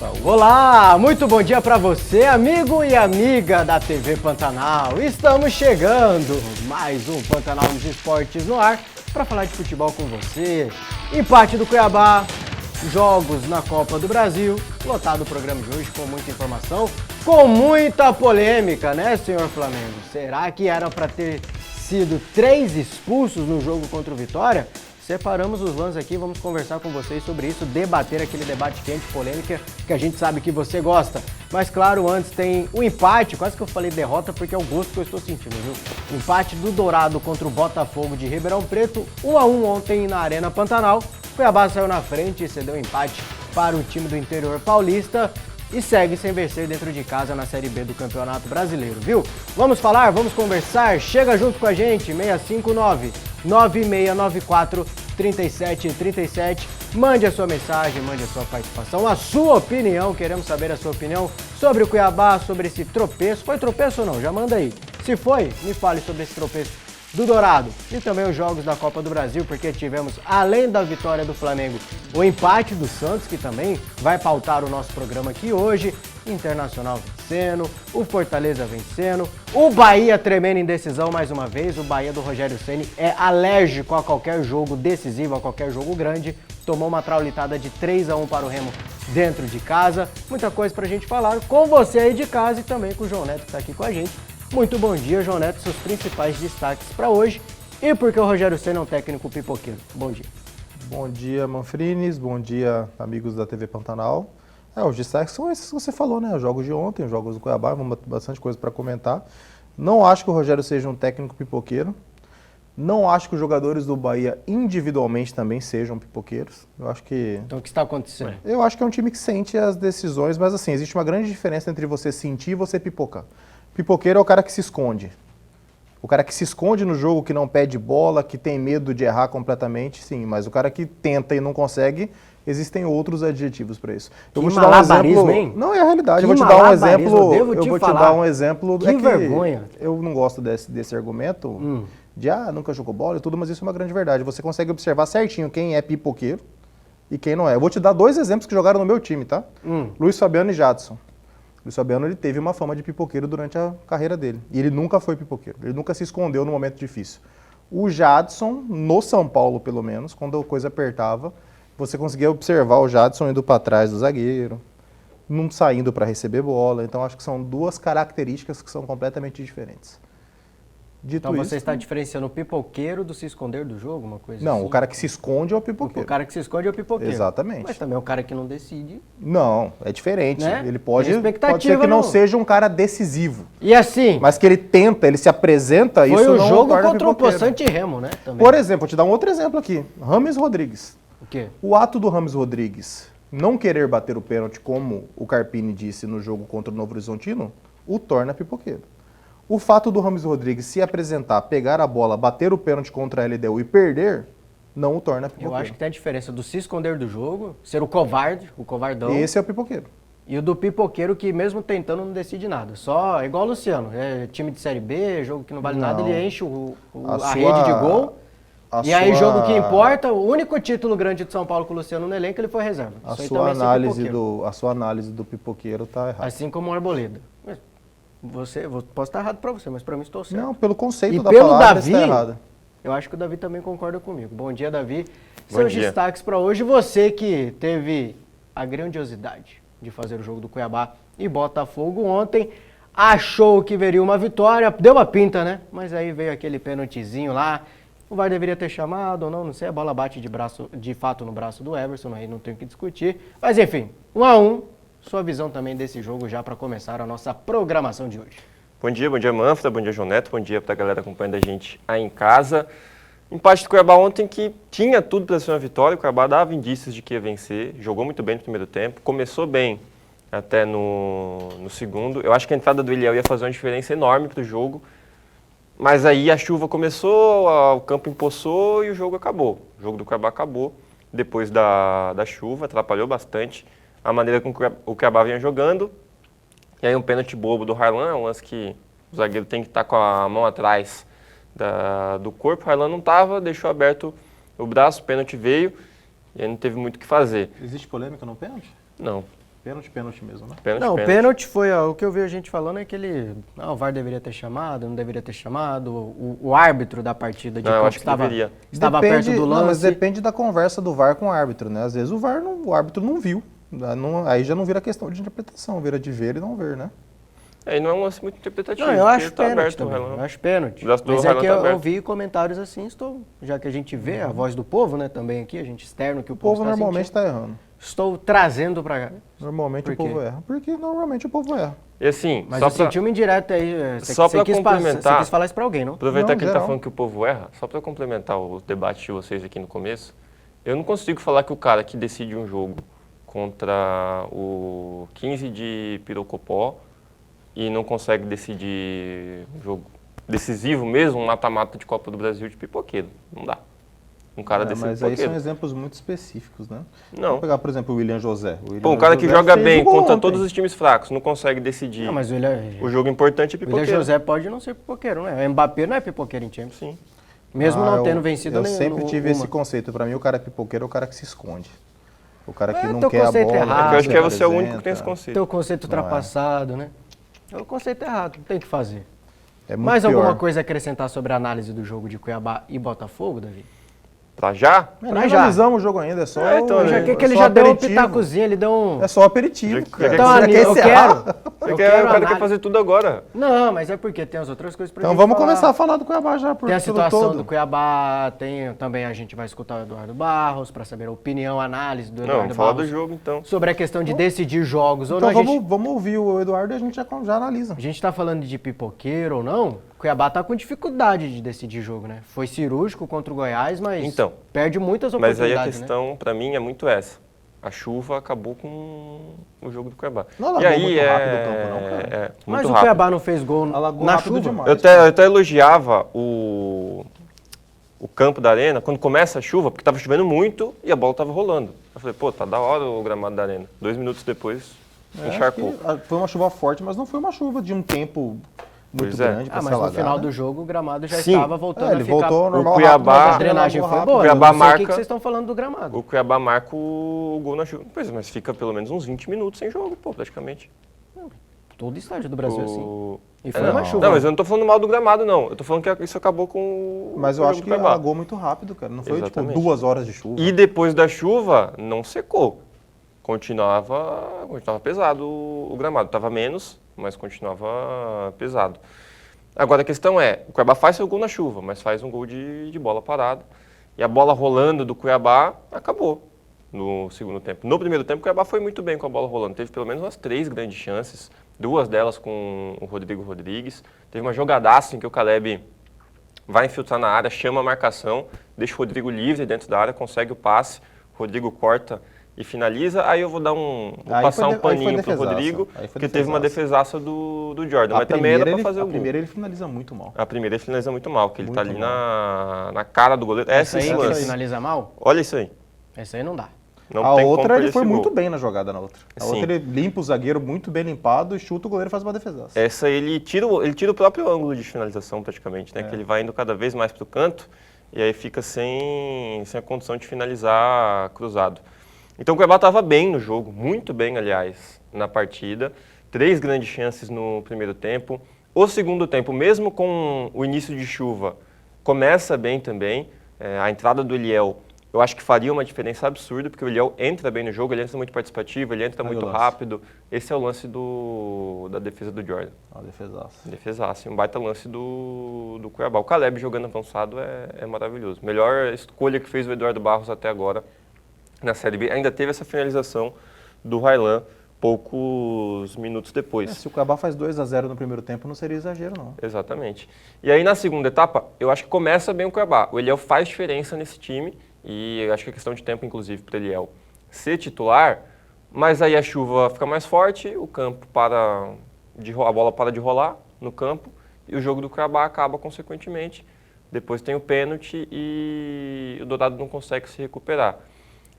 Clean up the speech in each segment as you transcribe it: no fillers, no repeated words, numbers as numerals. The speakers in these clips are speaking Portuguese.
Então, olá, muito bom dia para você, amigo e amiga da TV Pantanal. Estamos chegando, mais um Pantanal dos Esportes no ar, para falar de futebol com você. Empate do Cuiabá, jogos na Copa do Brasil, lotado o programa de hoje com muita informação, com muita polêmica, né, senhor Flamengo? Será que era para ter sido 3 expulsos no jogo contra o Vitória? Separamos os lances aqui, vamos conversar com vocês sobre isso, debater aquele debate quente, polêmica, que a gente sabe que você gosta. Mas claro, antes tem o empate, quase que eu falei derrota porque é o gosto que eu estou sentindo, viu? Empate do Dourado contra o Botafogo de Ribeirão Preto, 1-1 ontem na Arena Pantanal. Cuiabá saiu na frente e cedeu empate para o time do interior paulista e segue sem vencer dentro de casa na Série B do Campeonato Brasileiro, viu? Vamos falar, vamos conversar, chega junto com a gente, 659-9694-3737. Mande a sua mensagem, mande a sua participação, a sua opinião, queremos saber a sua opinião sobre o Cuiabá, sobre esse tropeço. Foi tropeço ou não? Já manda aí. Se foi, me fale sobre esse tropeço do Dourado e também os jogos da Copa do Brasil, porque tivemos, além da vitória do Flamengo, o empate do Santos, que também vai pautar o nosso programa aqui hoje, Internacional vencendo, o Fortaleza vencendo, o Bahia tremendo em decisão mais uma vez, o Bahia do Rogério Ceni é alérgico a qualquer jogo decisivo, a qualquer jogo grande, tomou uma traulitada de 3-1 para o Remo dentro de casa, muita coisa pra gente falar com você aí de casa e também com o João Neto que tá aqui com a gente. Muito bom dia, João Neto, seus principais destaques para hoje e porque o Rogério Ceni é um técnico pipoqueiro. Bom dia. Bom dia, Manfrines, bom dia, amigos da TV Pantanal. Os destaques são esses que você falou, né? Os jogos de ontem, os jogos do Cuiabá, bastante coisa para comentar. Não acho que o Rogério seja um técnico pipoqueiro. Não acho que os jogadores do Bahia individualmente também sejam pipoqueiros. Eu acho que... Então o que está acontecendo? Eu acho que é um time que sente as decisões, mas assim, existe uma grande diferença entre você sentir e você pipocar. Pipoqueiro é o cara que se esconde. O cara que se esconde no jogo, que não pede bola, que tem medo de errar completamente, sim. Mas o cara que tenta e não consegue, existem outros adjetivos para isso. Eu vou te dar um exemplo. Hein? Não, é a realidade. Eu vou te dar um exemplo. Eu vou te dar um exemplo. Que vergonha. Eu não gosto desse argumento de nunca jogou bola e tudo, mas isso é uma grande verdade. Você consegue observar certinho quem é pipoqueiro e quem não é. Eu vou te dar 2 exemplos que jogaram no meu time, tá? Luiz Fabiano e Jadson. Luiz Fabiano, ele teve uma fama de pipoqueiro durante a carreira dele. E ele nunca foi pipoqueiro. Ele nunca se escondeu no momento difícil. O Jadson, no São Paulo pelo menos, quando a coisa apertava, você conseguia observar o Jadson indo para trás do zagueiro, não saindo para receber bola. Então, acho que são 2 características que são completamente diferentes. Então você está diferenciando o pipoqueiro do se esconder do jogo, uma coisa não, assim? O cara que se esconde é o pipoqueiro. O cara que se esconde é o pipoqueiro. Exatamente. Mas também é o cara que não decide. Não, é diferente. Né? Ele pode ser que não seja um cara decisivo. E assim... Mas que ele tenta, ele se apresenta, isso não foi o jogo contra pipoqueiro. o Poçante Remo, né? Também. Por exemplo, vou te dar um outro exemplo aqui. Rames Rodrigues. O quê? O ato do Rames Rodrigues não querer bater o pênalti, como o Carpini disse no jogo contra o Novo Horizontino, o torna pipoqueiro. O fato do Rames Rodrigues se apresentar, pegar a bola, bater o pênalti contra a LDU e perder, não o torna pipoqueiro. Eu acho que tem a diferença do se esconder do jogo, ser o covarde, o covardão. Esse é o pipoqueiro. E o do pipoqueiro que mesmo tentando não decide nada. Só, igual o Luciano, é time de Série B, jogo que não vale nada, ele enche a rede de gol. E aí jogo que importa, o único título grande de São Paulo com o Luciano no elenco, ele foi reserva. A sua análise do pipoqueiro está errada. Assim como o Arboleda. Posso estar errado para você, mas para mim estou certo. Não, pelo conceito da pelo palavra Davi, está errado. Eu acho que o Davi também concorda comigo. Bom dia, Davi. Bom Seus dia. destaques para hoje. Você que teve a grandiosidade de fazer o jogo do Cuiabá e Botafogo ontem, achou que veria uma vitória, deu uma pinta, né? Mas aí veio aquele pênaltizinho lá. O VAR deveria ter chamado ou não, não sei. A bola bate de fato no braço do Everson, aí não tem o que discutir. Mas enfim, 1-1. Sua visão também desse jogo já para começar a nossa programação de hoje. Bom dia Manfra, bom dia João Neto, bom dia para a galera acompanhando a gente aí em casa. Empate do Cuiabá ontem que tinha tudo para ser uma vitória, o Cuiabá dava indícios de que ia vencer, jogou muito bem no primeiro tempo, começou bem até no segundo. Eu acho que a entrada do Eliel ia fazer uma diferença enorme para o jogo, mas aí a chuva começou, o campo empoçou e o jogo acabou. O jogo do Cuiabá acabou depois da chuva, atrapalhou bastante a maneira com que o Cuiabá vinha jogando. E aí um pênalti bobo do Harlan, um lance que o zagueiro tem que estar com a mão atrás do corpo. O Harlan não estava, deixou aberto o braço, o pênalti veio e aí não teve muito o que fazer. Existe polêmica no pênalti? Não. Pênalti mesmo, né? Não, o pênalti foi, ó, o que eu vi a gente falando é que o VAR deveria ter chamado, não deveria ter chamado, o árbitro da partida de Não, eu campo acho que deveria. estava perto do lance. Não, mas depende da conversa do VAR com o árbitro, né? Às vezes o árbitro não viu. Aí já não vira questão de interpretação, vira de ver e não ver, né? E não é um lance muito interpretativo. Não, eu acho tá pênalti aberto também, o relance. eu acho pênalti. O braço do Mas é Railan que tá eu aberto. ouvi comentários assim, já que a gente vê a voz do povo, né, também aqui, a gente externo que o O povo povo está normalmente sentindo. está errando. Estou trazendo para cá. Normalmente Por o povo quê? erra. Porque normalmente o povo erra. E assim, Mas só eu pra senti uma indireta aí, só pra complementar- você quis falar isso para alguém, não? aproveitar Não, que ele está geral. falando que o povo erra, só para complementar o debate de vocês aqui no começo, eu não consigo falar que o cara que decide um jogo contra o 15 de Pirocopó e não consegue decidir um jogo decisivo mesmo, um mata-mata de Copa do Brasil de pipoqueiro. Não dá. Um cara desse Mas aí pipoqueiro. são exemplos muito específicos, né? Não. Vamos pegar, por exemplo, o William José. O Pô, um cara que joga fez bem o gol contra ontem. todos os times fracos, não consegue decidir Não, mas o o jogo importante é William pipoqueiro. José pode não ser pipoqueiro, né? O Mbappé não é pipoqueiro em Champions. Sim. Mesmo não eu- tendo vencido Eu nem sempre tive esse uma. conceito. Pra mim, o cara pipoqueiro é o cara que se esconde. O cara que É, não teu quer a conceito bola. errado. É que eu acho que Ah, você é o único que apresenta. tem esse conceito. Teu conceito Não é. ultrapassado, né? É o conceito errado, não tem o que fazer. É muito Mais pior. alguma coisa a acrescentar sobre a análise do jogo de Cuiabá e Botafogo, Davi? Pra já? Nem Pra já. analisamos o jogo ainda, é só então, o- né? Já que ele só já deu um aperitivo. pitacozinho, ele deu um... É só aperitivo, Já- cara. Então, Você Aninha, quer eu encerrar? quero... O Eu cara quero quer análise. fazer tudo agora. Não, mas é porque tem as outras coisas pra Então gente vamos falar. começar a falar do Cuiabá já, por Tem a tudo situação todo. do Cuiabá, tem também a gente vai escutar o Eduardo Barros para saber a opinião, a análise do Não, Eduardo vamos falar Barros do jogo então. sobre a questão de decidir jogos ou Então não. vamos ouvir o Eduardo e a gente já analisa. A gente tá falando de pipoqueiro ou não, o Cuiabá tá com dificuldade de decidir jogo, né? Foi cirúrgico contra o Goiás, mas Então, perde muitas Mas aí oportunidades, a questão, pra mim, é muito essa. A chuva acabou com o jogo do Cuiabá. Não alagou e aí muito é, rápido o campo, não, cara. né? muito Mas o rápido. Cuiabá não fez gol Alagou na rápido chuva. demais. Eu até elogiava o campo da arena quando começa a chuva, porque tava chovendo muito e a bola tava rolando. Eu falei, pô, tá da hora o gramado da arena. 2 minutos depois, encharcou. Acho que foi uma chuva forte, mas não foi uma chuva de um tempo muito Pois é. grande pra Ah, se mas no alagar, final né? do jogo o gramado já Sim. estava voltando É, ele a ficar... voltou ao normal O Cuiabá- rápido, A mas drenagem alagou foi rápido. boa, Cuiabá eu não sei o que marca- vocês estão falando do gramado. O Cuiabá marca o gol na chuva. Pois é, mas fica pelo menos uns 20 minutos sem jogo, pô, praticamente. Todo estádio do Brasil é assim. O- E foi É, uma não. chuva. Não, mas eu não tô falando mal do gramado, não. Eu tô falando que isso acabou com Mas eu o acho jogo que do Cuiabá. alagou muito rápido, cara. Não foi Exatamente. tipo 2 horas de chuva. E depois da chuva, não secou. Continuava pesado o gramado. Tava menos, mas continuava pesado. Agora a questão é, o Cuiabá faz seu gol na chuva, mas faz um gol de bola parada. E a bola rolando do Cuiabá acabou no segundo tempo. No primeiro tempo, o Cuiabá foi muito bem com a bola rolando. Teve pelo menos umas 3 grandes chances, 2 delas com o Rodrigo Rodrigues. Teve uma jogadaça em que o Caleb vai infiltrar na área, chama a marcação, deixa o Rodrigo livre dentro da área, consegue o passe, o Rodrigo corta e finaliza. Aí eu vou dar vou Aí passar foi um paninho pro defesaça. Rodrigo, Aí foi porque teve uma defesaça do Jordan, mas também era para fazer o A gol. primeira ele finaliza muito mal. A primeira ele finaliza muito mal, que ele Muito tá ali mal. na cara do goleiro. Essa aí esse que lance. finaliza mal, Olha isso aí. essa aí não dá. Não A tem como outra perder ele foi esse muito gol. bem na jogada na outra. A Sim. outra ele limpa o zagueiro muito bem limpado e chuta o goleiro e faz uma defesaça. Essa ele tira o próprio ângulo de finalização praticamente, né? Que ele vai indo cada vez mais pro canto e aí fica sem a condição de finalizar cruzado. Então o Cuiabá estava bem no jogo, muito bem, aliás, na partida. 3 grandes chances no primeiro tempo. O segundo tempo, mesmo com o início de chuva, começa bem também. A entrada do Eliel, eu acho que faria uma diferença absurda, porque o Eliel entra bem no jogo, ele entra muito participativo, ele entra Olha muito o lance. rápido. Esse é o lance da defesa do Jordan. Uma defesaça. Defesaço, um baita lance do Cuiabá. O Caleb jogando avançado é maravilhoso. Melhor escolha que fez o Eduardo Barros até agora na Série B. Ainda teve essa finalização do Railan poucos minutos depois. Se o Cuiabá faz 2-0 no primeiro tempo, não seria exagero, não. Exatamente. E aí na segunda etapa, eu acho que começa bem o Cuiabá. O Eliel faz diferença nesse time e eu acho que é questão de tempo, inclusive, para o Eliel ser titular, mas aí a chuva fica mais forte, o campo a bola para de rolar no campo e o jogo do Cuiabá acaba consequentemente. Depois tem o pênalti e o Dourado não consegue se recuperar.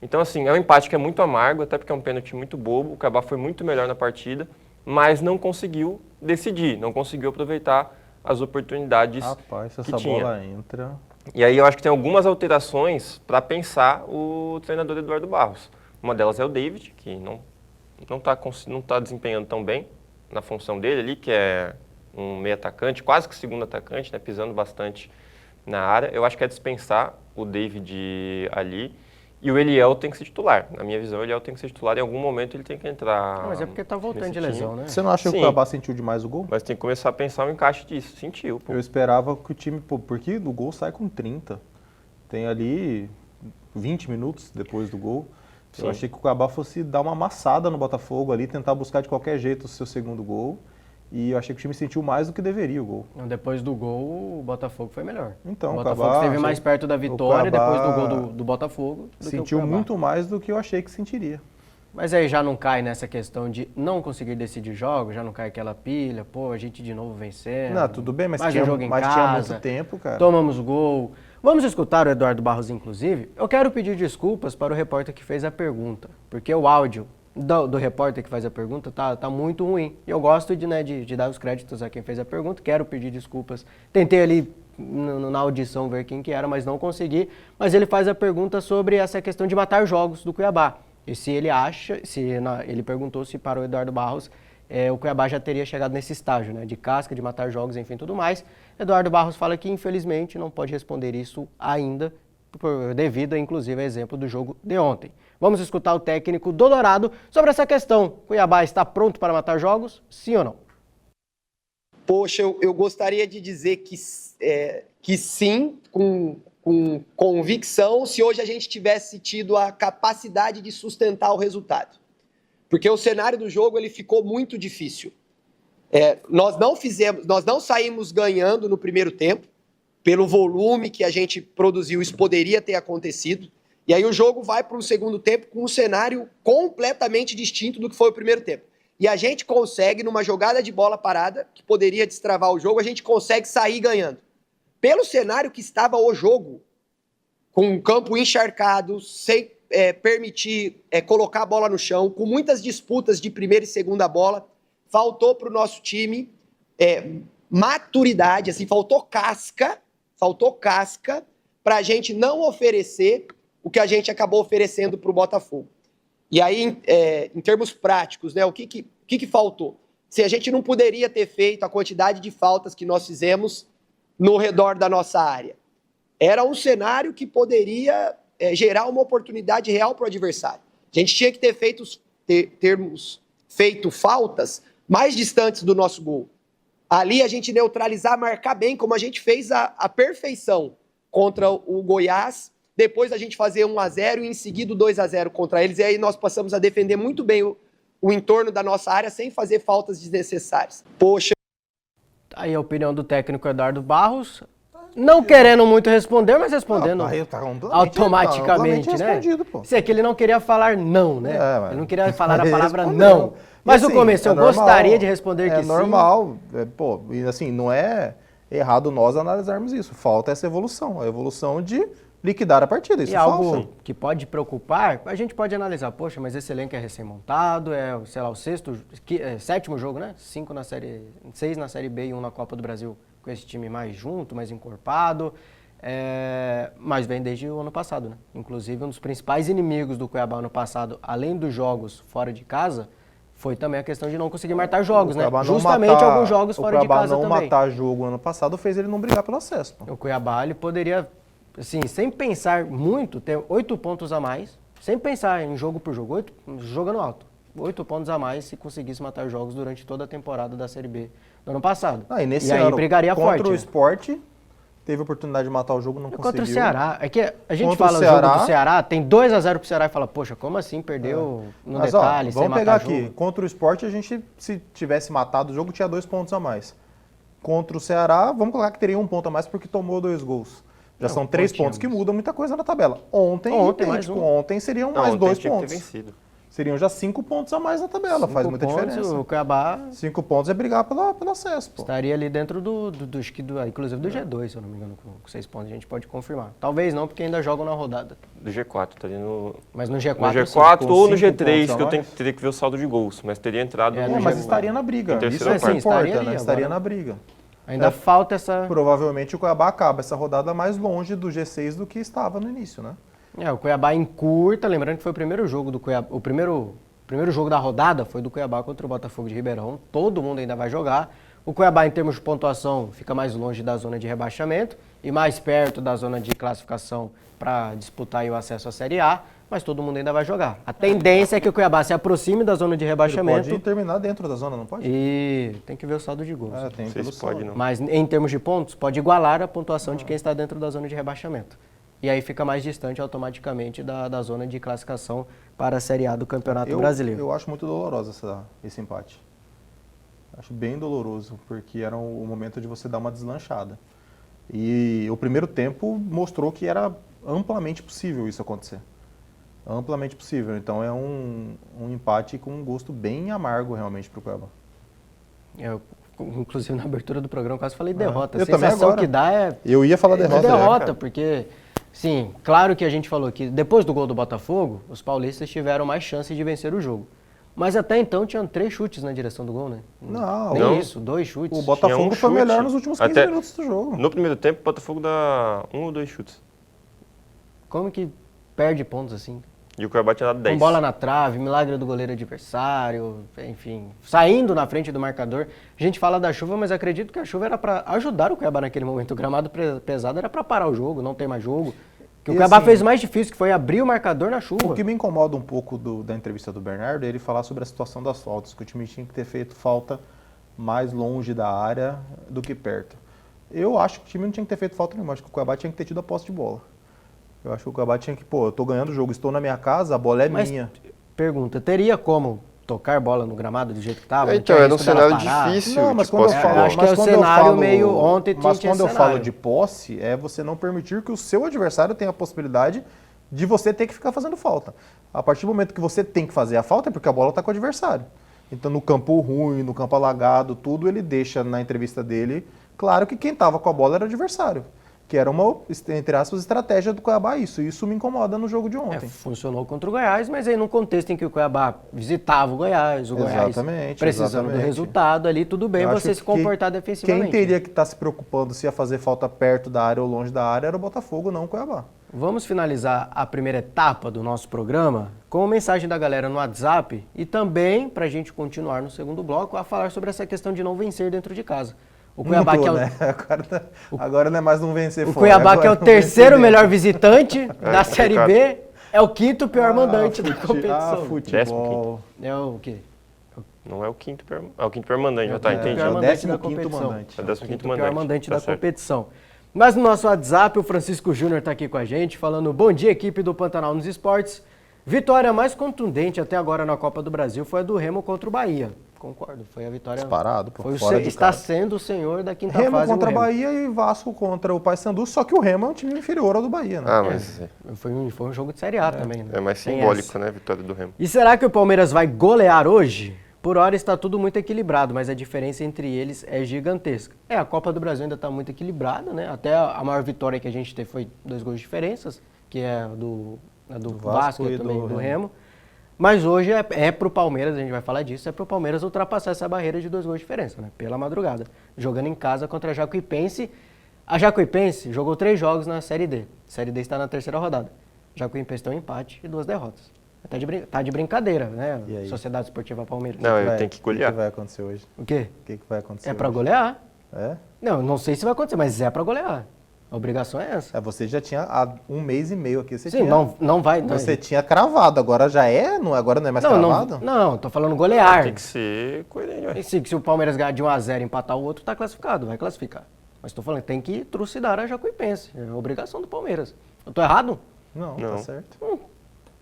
Então, assim, é um empate que é muito amargo, até porque é um pênalti muito bobo. O Cuiabá foi muito melhor na partida, mas não conseguiu decidir, não conseguiu aproveitar as oportunidades Rapaz, se que essa tinha. bola entra... E aí eu acho que tem algumas alterações para pensar o treinador Eduardo Barros. Uma delas é o David, que não não tá desempenhando tão bem na função dele ali, que é um meio atacante, quase que segundo atacante, né, pisando bastante na área. Eu acho que é dispensar o David ali e o Eliel tem que ser titular. Na minha visão, o Eliel tem que ser titular. Em algum momento ele tem que entrar. Mas é porque tá voltando de lesão, né? Você não acha que o Sim. Cuiabá sentiu demais o gol? Mas tem que começar a pensar o encaixe disso. Sentiu, pô. Eu esperava que o time... Porque o gol sai com 30. Tem ali 20 minutos depois do gol. Sim. Eu achei que o Cuiabá fosse dar uma amassada no Botafogo ali, tentar buscar de qualquer jeito o seu segundo gol. E eu achei que o time sentiu mais do que deveria o gol. Depois do gol, o Botafogo foi melhor. Então, o o Botafogo Cuiabá, esteve mais perto da vitória depois do gol do Botafogo. Sentiu muito mais do que eu achei que sentiria. Mas aí já não cai nessa questão de não conseguir decidir jogos, já não cai aquela pilha, pô, a gente de novo vencendo. Não, tudo bem, mas mais tinha, um jogo em mas casa, tinha muito tempo, cara. Tomamos gol. Vamos escutar o Eduardo Barros, inclusive. Eu quero pedir desculpas para o repórter que fez a pergunta, porque o áudio do repórter que faz a pergunta tá muito ruim. E eu gosto de dar os créditos a quem fez a pergunta, quero pedir desculpas. Tentei ali na audição ver quem que era, mas não consegui. Mas ele faz a pergunta sobre essa questão de matar jogos do Cuiabá. E se ele acha, ele perguntou se para o Eduardo Barros o Cuiabá já teria chegado nesse estágio, né, de casca, de matar jogos, enfim, tudo mais. Eduardo Barros fala que, infelizmente, não pode responder isso ainda, devido, inclusive, ao exemplo do jogo de ontem. Vamos escutar o técnico do Dourado sobre essa questão. Cuiabá está pronto para matar jogos? Sim ou não? Poxa, eu gostaria de dizer que sim, com convicção, se hoje a gente tivesse tido a capacidade de sustentar o resultado. Porque o cenário do jogo ele ficou muito difícil. Nós não saímos ganhando no primeiro tempo, pelo volume que a gente produziu, isso poderia ter acontecido. E aí o jogo vai para o segundo tempo com um cenário completamente distinto do que foi o primeiro tempo. E a gente consegue, numa jogada de bola parada, que poderia destravar o jogo, a gente consegue sair ganhando. Pelo cenário que estava o jogo, com o campo encharcado, sem permitir colocar a bola no chão, com muitas disputas de primeira e segunda bola, faltou para o nosso time maturidade, assim, faltou casca para a gente não oferecer o que a gente acabou oferecendo para o Botafogo. E aí, em termos práticos, né, o que faltou? Se a gente não poderia ter feito a quantidade de faltas que nós fizemos no redor da nossa área. Era um cenário que poderia gerar uma oportunidade real para o adversário. A gente tinha que termos feito faltas mais distantes do nosso gol. Ali a gente neutralizar, marcar bem, como a gente fez a perfeição contra o Goiás, depois a gente fazer 1-0 e em seguida 2-0 contra eles, e aí nós passamos a defender muito bem o entorno da nossa área sem fazer faltas desnecessárias. Poxa. Aí a opinião do técnico Eduardo Barros, não querendo muito responder, mas respondendo automaticamente, né? Se é que ele não queria falar não, né? Ele não queria falar a palavra não. Mas no começo eu gostaria de responder que sim. É normal, e assim, não é errado nós analisarmos isso. Falta essa evolução, a evolução de liquidar a partida, isso e falta. Algo que pode preocupar, a gente pode analisar, poxa, mas esse elenco é recém-montado, sei lá, o sétimo jogo, né? 6 na Série B e 1 na Copa do Brasil com esse time mais junto, mais encorpado, mas vem desde o ano passado, né? Inclusive, um dos principais inimigos do Cuiabá ano passado, além dos jogos fora de casa, foi também a questão de não conseguir matar jogos, né? Justamente alguns jogos fora de casa também. O Cuiabá não matar jogo ano passado fez ele não brigar pelo acesso. Pô. O Cuiabá, ele poderia, assim, sem pensar muito, ter 8 pontos a mais, sem pensar em jogo por jogo, jogando alto. 8 pontos a mais se conseguisse matar jogos durante toda a temporada da Série B do ano passado. E nesse aí ano, brigaria contra forte, o Sport, teve a oportunidade de matar o jogo, não conseguiu. Contra o Ceará. É que a gente Contra fala o jogo do Ceará, tem 2-0 pro Ceará e fala, poxa, como assim perdeu no Mas, detalhe, sem vamos matar pegar aqui, jogo? contra o Sport, a gente, se tivesse matado o jogo, tinha 2 pontos a mais. Contra o Ceará, vamos colocar que teria 1 ponto a mais porque tomou 2 gols. Já são 3 pontos que mudam muita coisa na tabela. Ontem seriam mais 2 pontos. Seriam já 5 pontos a mais na tabela, faz muita diferença. O Cuiabá 5 pontos é brigar pelo acesso, pô. Estaria ali dentro inclusive do G2, se eu não me engano, com 6 pontos, a gente pode confirmar. Talvez não, porque ainda jogam na rodada. Do G4, tá ali no... Mas no G4, no G4 ou no G3, que eu teria que ver o saldo de gols, mas teria entrado no mas estaria na briga, isso é que importa, né? Estaria na briga. Ainda falta essa... Provavelmente o Cuiabá acaba essa rodada mais longe do G6 do que estava no início, né? O Cuiabá encurta, lembrando que foi o primeiro jogo do Cuiabá, o primeiro O primeiro jogo da rodada foi do Cuiabá contra o Botafogo de Ribeirão. Todo mundo ainda vai jogar. O Cuiabá, em termos de pontuação, fica mais longe da zona de rebaixamento e mais perto da zona de classificação para disputar aí o acesso à Série A, mas todo mundo ainda vai jogar. A tendência é que o Cuiabá se aproxime da zona de rebaixamento. Ele pode terminar dentro da zona, não pode? E tem que ver o saldo de gols. Tem Não sei se pode, não. Mas em termos de pontos, pode igualar a pontuação de quem está dentro da zona de rebaixamento. E aí fica mais distante automaticamente da zona de classificação para a Série A do Campeonato Brasileiro. Eu acho muito doloroso esse empate. Acho bem doloroso, porque era o momento de você dar uma deslanchada. E o primeiro tempo mostrou que era amplamente possível isso acontecer. Amplamente possível. Então é um empate com um gosto bem amargo realmente para o Cuiabá. Eu, inclusive na abertura do programa, quase falei derrota. Eu A sensação também agora. que dá é... Eu ia falar derrota. derrota, porque... Sim, claro que a gente falou que depois do gol do Botafogo, os paulistas tiveram mais chance de vencer o jogo. Mas até então tinham 3 chutes na direção do gol, né? Não, Nem não. isso, 2 chutes. O Botafogo Tinha um foi chute. melhor nos últimos 15 Até minutos do jogo. No primeiro tempo, o Botafogo dá 1 ou 2 chutes. Como que perde pontos assim? E o Cuiabá tinha dado 10. Com bola na trave, milagre do goleiro adversário, enfim, saindo na frente do marcador. A gente fala da chuva, mas acredito que a chuva era para ajudar o Cuiabá naquele momento. O gramado pesado era para parar o jogo, não ter mais jogo. Que o E Cuiabá assim, fez mais difícil, que foi abrir o marcador na chuva. O que me incomoda um pouco da entrevista do Bernardo é ele falar sobre a situação das faltas, que o time tinha que ter feito falta mais longe da área do que perto. Eu acho que o time não tinha que ter feito falta nenhuma, acho que o Cuiabá tinha que ter tido a posse de bola. Eu acho que o Cuiabá tinha que, eu tô ganhando o jogo, estou na minha casa, a bola é Mas, minha. pergunta, teria como tocar bola no gramado do jeito que estava? Então, era um cenário difícil. Não, mas de quando eu posse de falo, bola. acho que é o cenário meio ontem mas tinha quando eu cenário. falo de posse, é você não permitir que o seu adversário tenha a possibilidade de você ter que ficar fazendo falta. A partir do momento que você tem que fazer a falta é porque a bola está com o adversário. Então, no campo ruim, no campo alagado, tudo ele deixa na entrevista dele claro que quem estava com a bola era o adversário. Que era uma, entre aspas, estratégia do Cuiabá isso. E isso me incomoda no jogo de ontem. Funcionou contra o Goiás, mas aí num contexto em que o Cuiabá visitava o Goiás Exatamente, precisando exatamente. do resultado ali, tudo bem Eu você acho se comportar que defensivamente. Quem teria que estar se preocupando se ia fazer falta perto da área ou longe da área era o Botafogo, não o Cuiabá. Vamos finalizar a primeira etapa do nosso programa com uma mensagem da galera no WhatsApp e também, para a gente continuar no segundo bloco, a falar sobre essa questão de não vencer dentro de casa. O Cuiabá, Mudou, que é o, né? Agora não é mais não vencer o fora. Cuiabá, que é o agora não vencer terceiro dentro. melhor visitante da Série complicado. B, é o quinto pior mandante da competição. Futebol. É o quê? Não é o quinto pior. É o quinto pior mandante, já tá, É o entendi. pior É o mandante da 15º competição. mandante. É o 15º Quinto mandante. pior mandante Tá da certo. competição. Mas no nosso WhatsApp, o Francisco Júnior está aqui com a gente, falando: bom dia, equipe do Pantanal nos Esportes. Vitória mais contundente até agora na Copa do Brasil foi a do Remo contra o Bahia. Concordo, foi a vitória. Disparado, pô, Foi fora de está casa. sendo o senhor da quinta Remo fase. contra o Remo. Bahia e Vasco contra o Paysandu, só que o Remo é um time inferior ao do Bahia, né? Ah, mas Foi um jogo de Série A também. Né? é mais Tem simbólico, essa. né? A vitória do Remo. E será que o Palmeiras vai golear hoje? Por hora está tudo muito equilibrado, mas a diferença entre eles é gigantesca. A Copa do Brasil ainda está muito equilibrada, né? Até a maior vitória que a gente teve foi 2 gols de diferenças, que é do Vasco e também do Remo. Mas hoje é pro Palmeiras, a gente vai falar disso, é pro Palmeiras ultrapassar essa barreira de 2 gols de diferença, né? Pela madrugada. Jogando em casa contra a Jacuipense. A Jacuipense jogou 3 jogos na Série D. A Série D está na 3ª rodada. Jacuipense tem um empate e 2 derrotas. Tá de brincadeira, né? E aí? Sociedade Esportiva Palmeiras. Não, Vai- ele tem que golear. O que vai acontecer hoje? O quê? O que vai acontecer É pra hoje? golear. É? Não sei se vai acontecer, mas é pra golear. A obrigação é essa. Você já tinha há 1 mês e meio aqui. Você Sim, tinha, não vai... Não, Você tinha cravado, agora já é? Agora não é mais cravado? não, tô falando golear. Tem que ser coerente, ué. E se o Palmeiras ganhar de 1-0 e empatar o outro, tá classificado, vai classificar. Mas tô falando que tem que trucidar a Jacuipense. É a obrigação do Palmeiras. Eu tô errado? Não, Não. tá certo.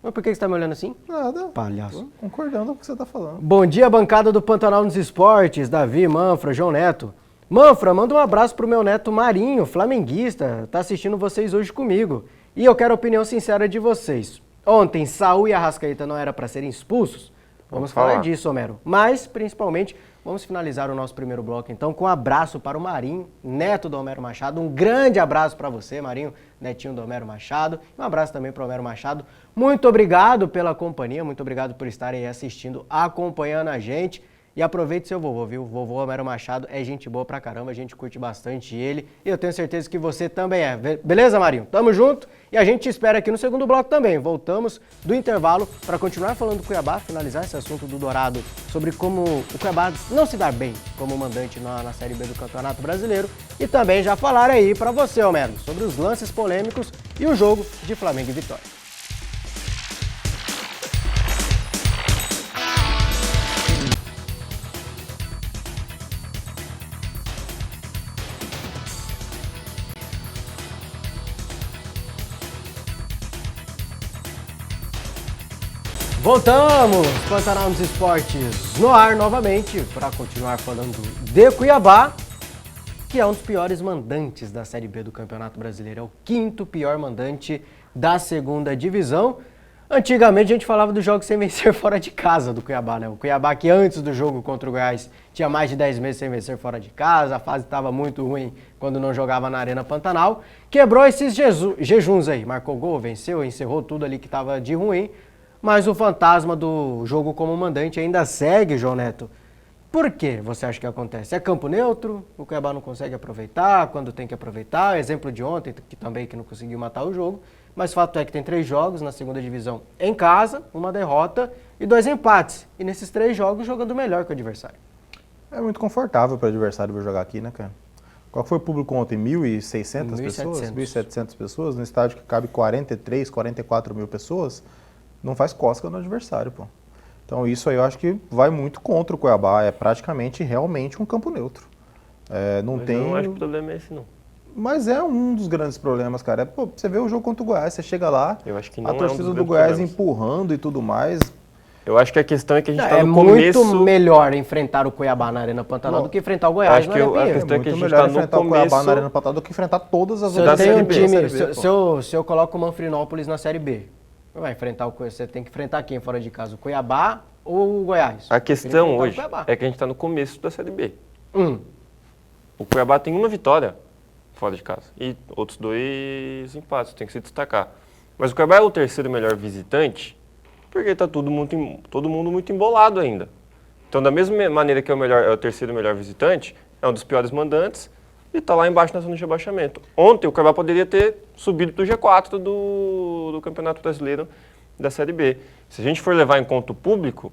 Mas por que você tá me olhando assim? Nada. Palhaço. Tô concordando com o que você tá falando. Bom dia, bancada do Pantanal nos Esportes, Davi, Manfra, João Neto. Manfra, manda um abraço pro meu neto Marinho, flamenguista, tá assistindo vocês hoje comigo. E eu quero a opinião sincera de vocês. Ontem, Saul e Arrascaeta não era para serem expulsos? Vamos falar disso, Homero. Mas, principalmente, vamos finalizar o nosso primeiro bloco, então, com um abraço para o Marinho, neto do Homero Machado. Um grande abraço para você, Marinho, netinho do Homero Machado. Um abraço também para o Homero Machado. Muito obrigado pela companhia, muito obrigado por estarem aí assistindo, acompanhando a gente. E aproveite seu vovô, viu? O vovô Homero Machado é gente boa pra caramba, a gente curte bastante ele. E eu tenho certeza que você também é. Beleza, Marinho? Tamo junto e a gente te espera aqui no segundo bloco também. Voltamos do intervalo para continuar falando do Cuiabá, finalizar esse assunto do Dourado sobre como o Cuiabá não se dá bem como mandante na Série B do Campeonato Brasileiro. E também já falar aí pra você, Homero, sobre os lances polêmicos e o jogo de Flamengo e Vitória. Voltamos, Pantanal nos Esportes no ar novamente para continuar falando de Cuiabá, que é um dos piores mandantes da Série B do Campeonato Brasileiro. É o 5º pior mandante da segunda divisão. Antigamente a gente falava dos jogos sem vencer fora de casa do Cuiabá, né? O Cuiabá que antes do jogo contra o Goiás tinha mais de 10 meses sem vencer fora de casa, a fase estava muito ruim quando não jogava na Arena Pantanal. Quebrou esses jejuns aí, marcou gol, venceu, encerrou tudo ali que estava de ruim. Mas o fantasma do jogo como mandante ainda segue, João Neto. Por que você acha que acontece? É campo neutro? O Cuiabá não consegue aproveitar quando tem que aproveitar? Exemplo de ontem, que não conseguiu matar o jogo. Mas o fato é que tem 3 jogos na segunda divisão em casa, 1 derrota e 2 empates. E nesses 3 jogos jogando melhor que o adversário. É muito confortável para o adversário vir jogar aqui, né, cara? Qual foi o público ontem? 1.600 pessoas? 1.700 pessoas? No estádio que cabe 43, 44 mil pessoas? Não faz cosca no adversário, pô. Então isso aí eu acho que vai muito contra o Cuiabá, é praticamente realmente um campo neutro. Não Mas tem... eu não acho que o problema é esse, não. Mas é um dos grandes problemas, cara. Pô, você vê o jogo contra o Goiás, você chega lá, Eu acho que não a é um torcida dos do grandes Goiás problemas. empurrando e tudo mais. Eu acho que a questão é que a gente está É no começo... muito melhor enfrentar o Cuiabá na Arena Pantanal Não, do que enfrentar o Goiás acho na que Arena a Pinheiro. questão é que a Muito gente melhor tá no enfrentar o Cuiabá começo- na Arena Pantanal do que enfrentar todas as Se eu outras tenho um Série B, time, Série B, pô. se eu coloco o Manfrinópolis na Série B, vai enfrentar você tem que enfrentar quem fora de casa? O Cuiabá ou o Goiás? A questão Enfrentar o hoje Cuiabá. é que a gente está no começo da Série B. Hum. O Cuiabá tem 1 vitória fora de casa e outros 2 empates, tem que se destacar. Mas o Cuiabá é o 3º melhor visitante porque está todo mundo muito embolado ainda. Então, da mesma maneira que é o 3º melhor visitante, é um dos piores mandantes e está lá embaixo na zona de rebaixamento. Ontem o Cuiabá poderia ter subido para o G4 do Campeonato Brasileiro da Série B. Se a gente for levar em conta o público,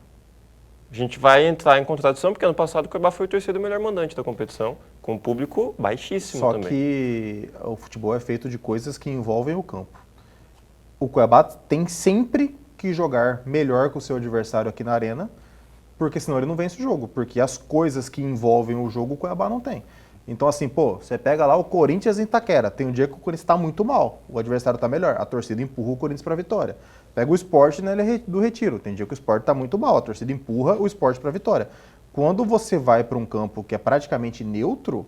a gente vai entrar em contradição, porque ano passado o Cuiabá foi o 3º melhor mandante da competição, com um público baixíssimo Só também. que o futebol é feito de coisas que envolvem o campo. O Cuiabá tem sempre que jogar melhor que o seu adversário aqui na arena, porque senão ele não vence o jogo, porque as coisas que envolvem o jogo o Cuiabá não tem. Então assim, pô, você pega lá o Corinthians em Itaquera, tem um dia que o Corinthians está muito mal, o adversário está melhor, a torcida empurra o Corinthians para a vitória. Pega o Sport na Ilha do Retiro, tem dia que o Sport está muito mal, a torcida empurra o Sport para a vitória. Quando você vai para um campo que é praticamente neutro,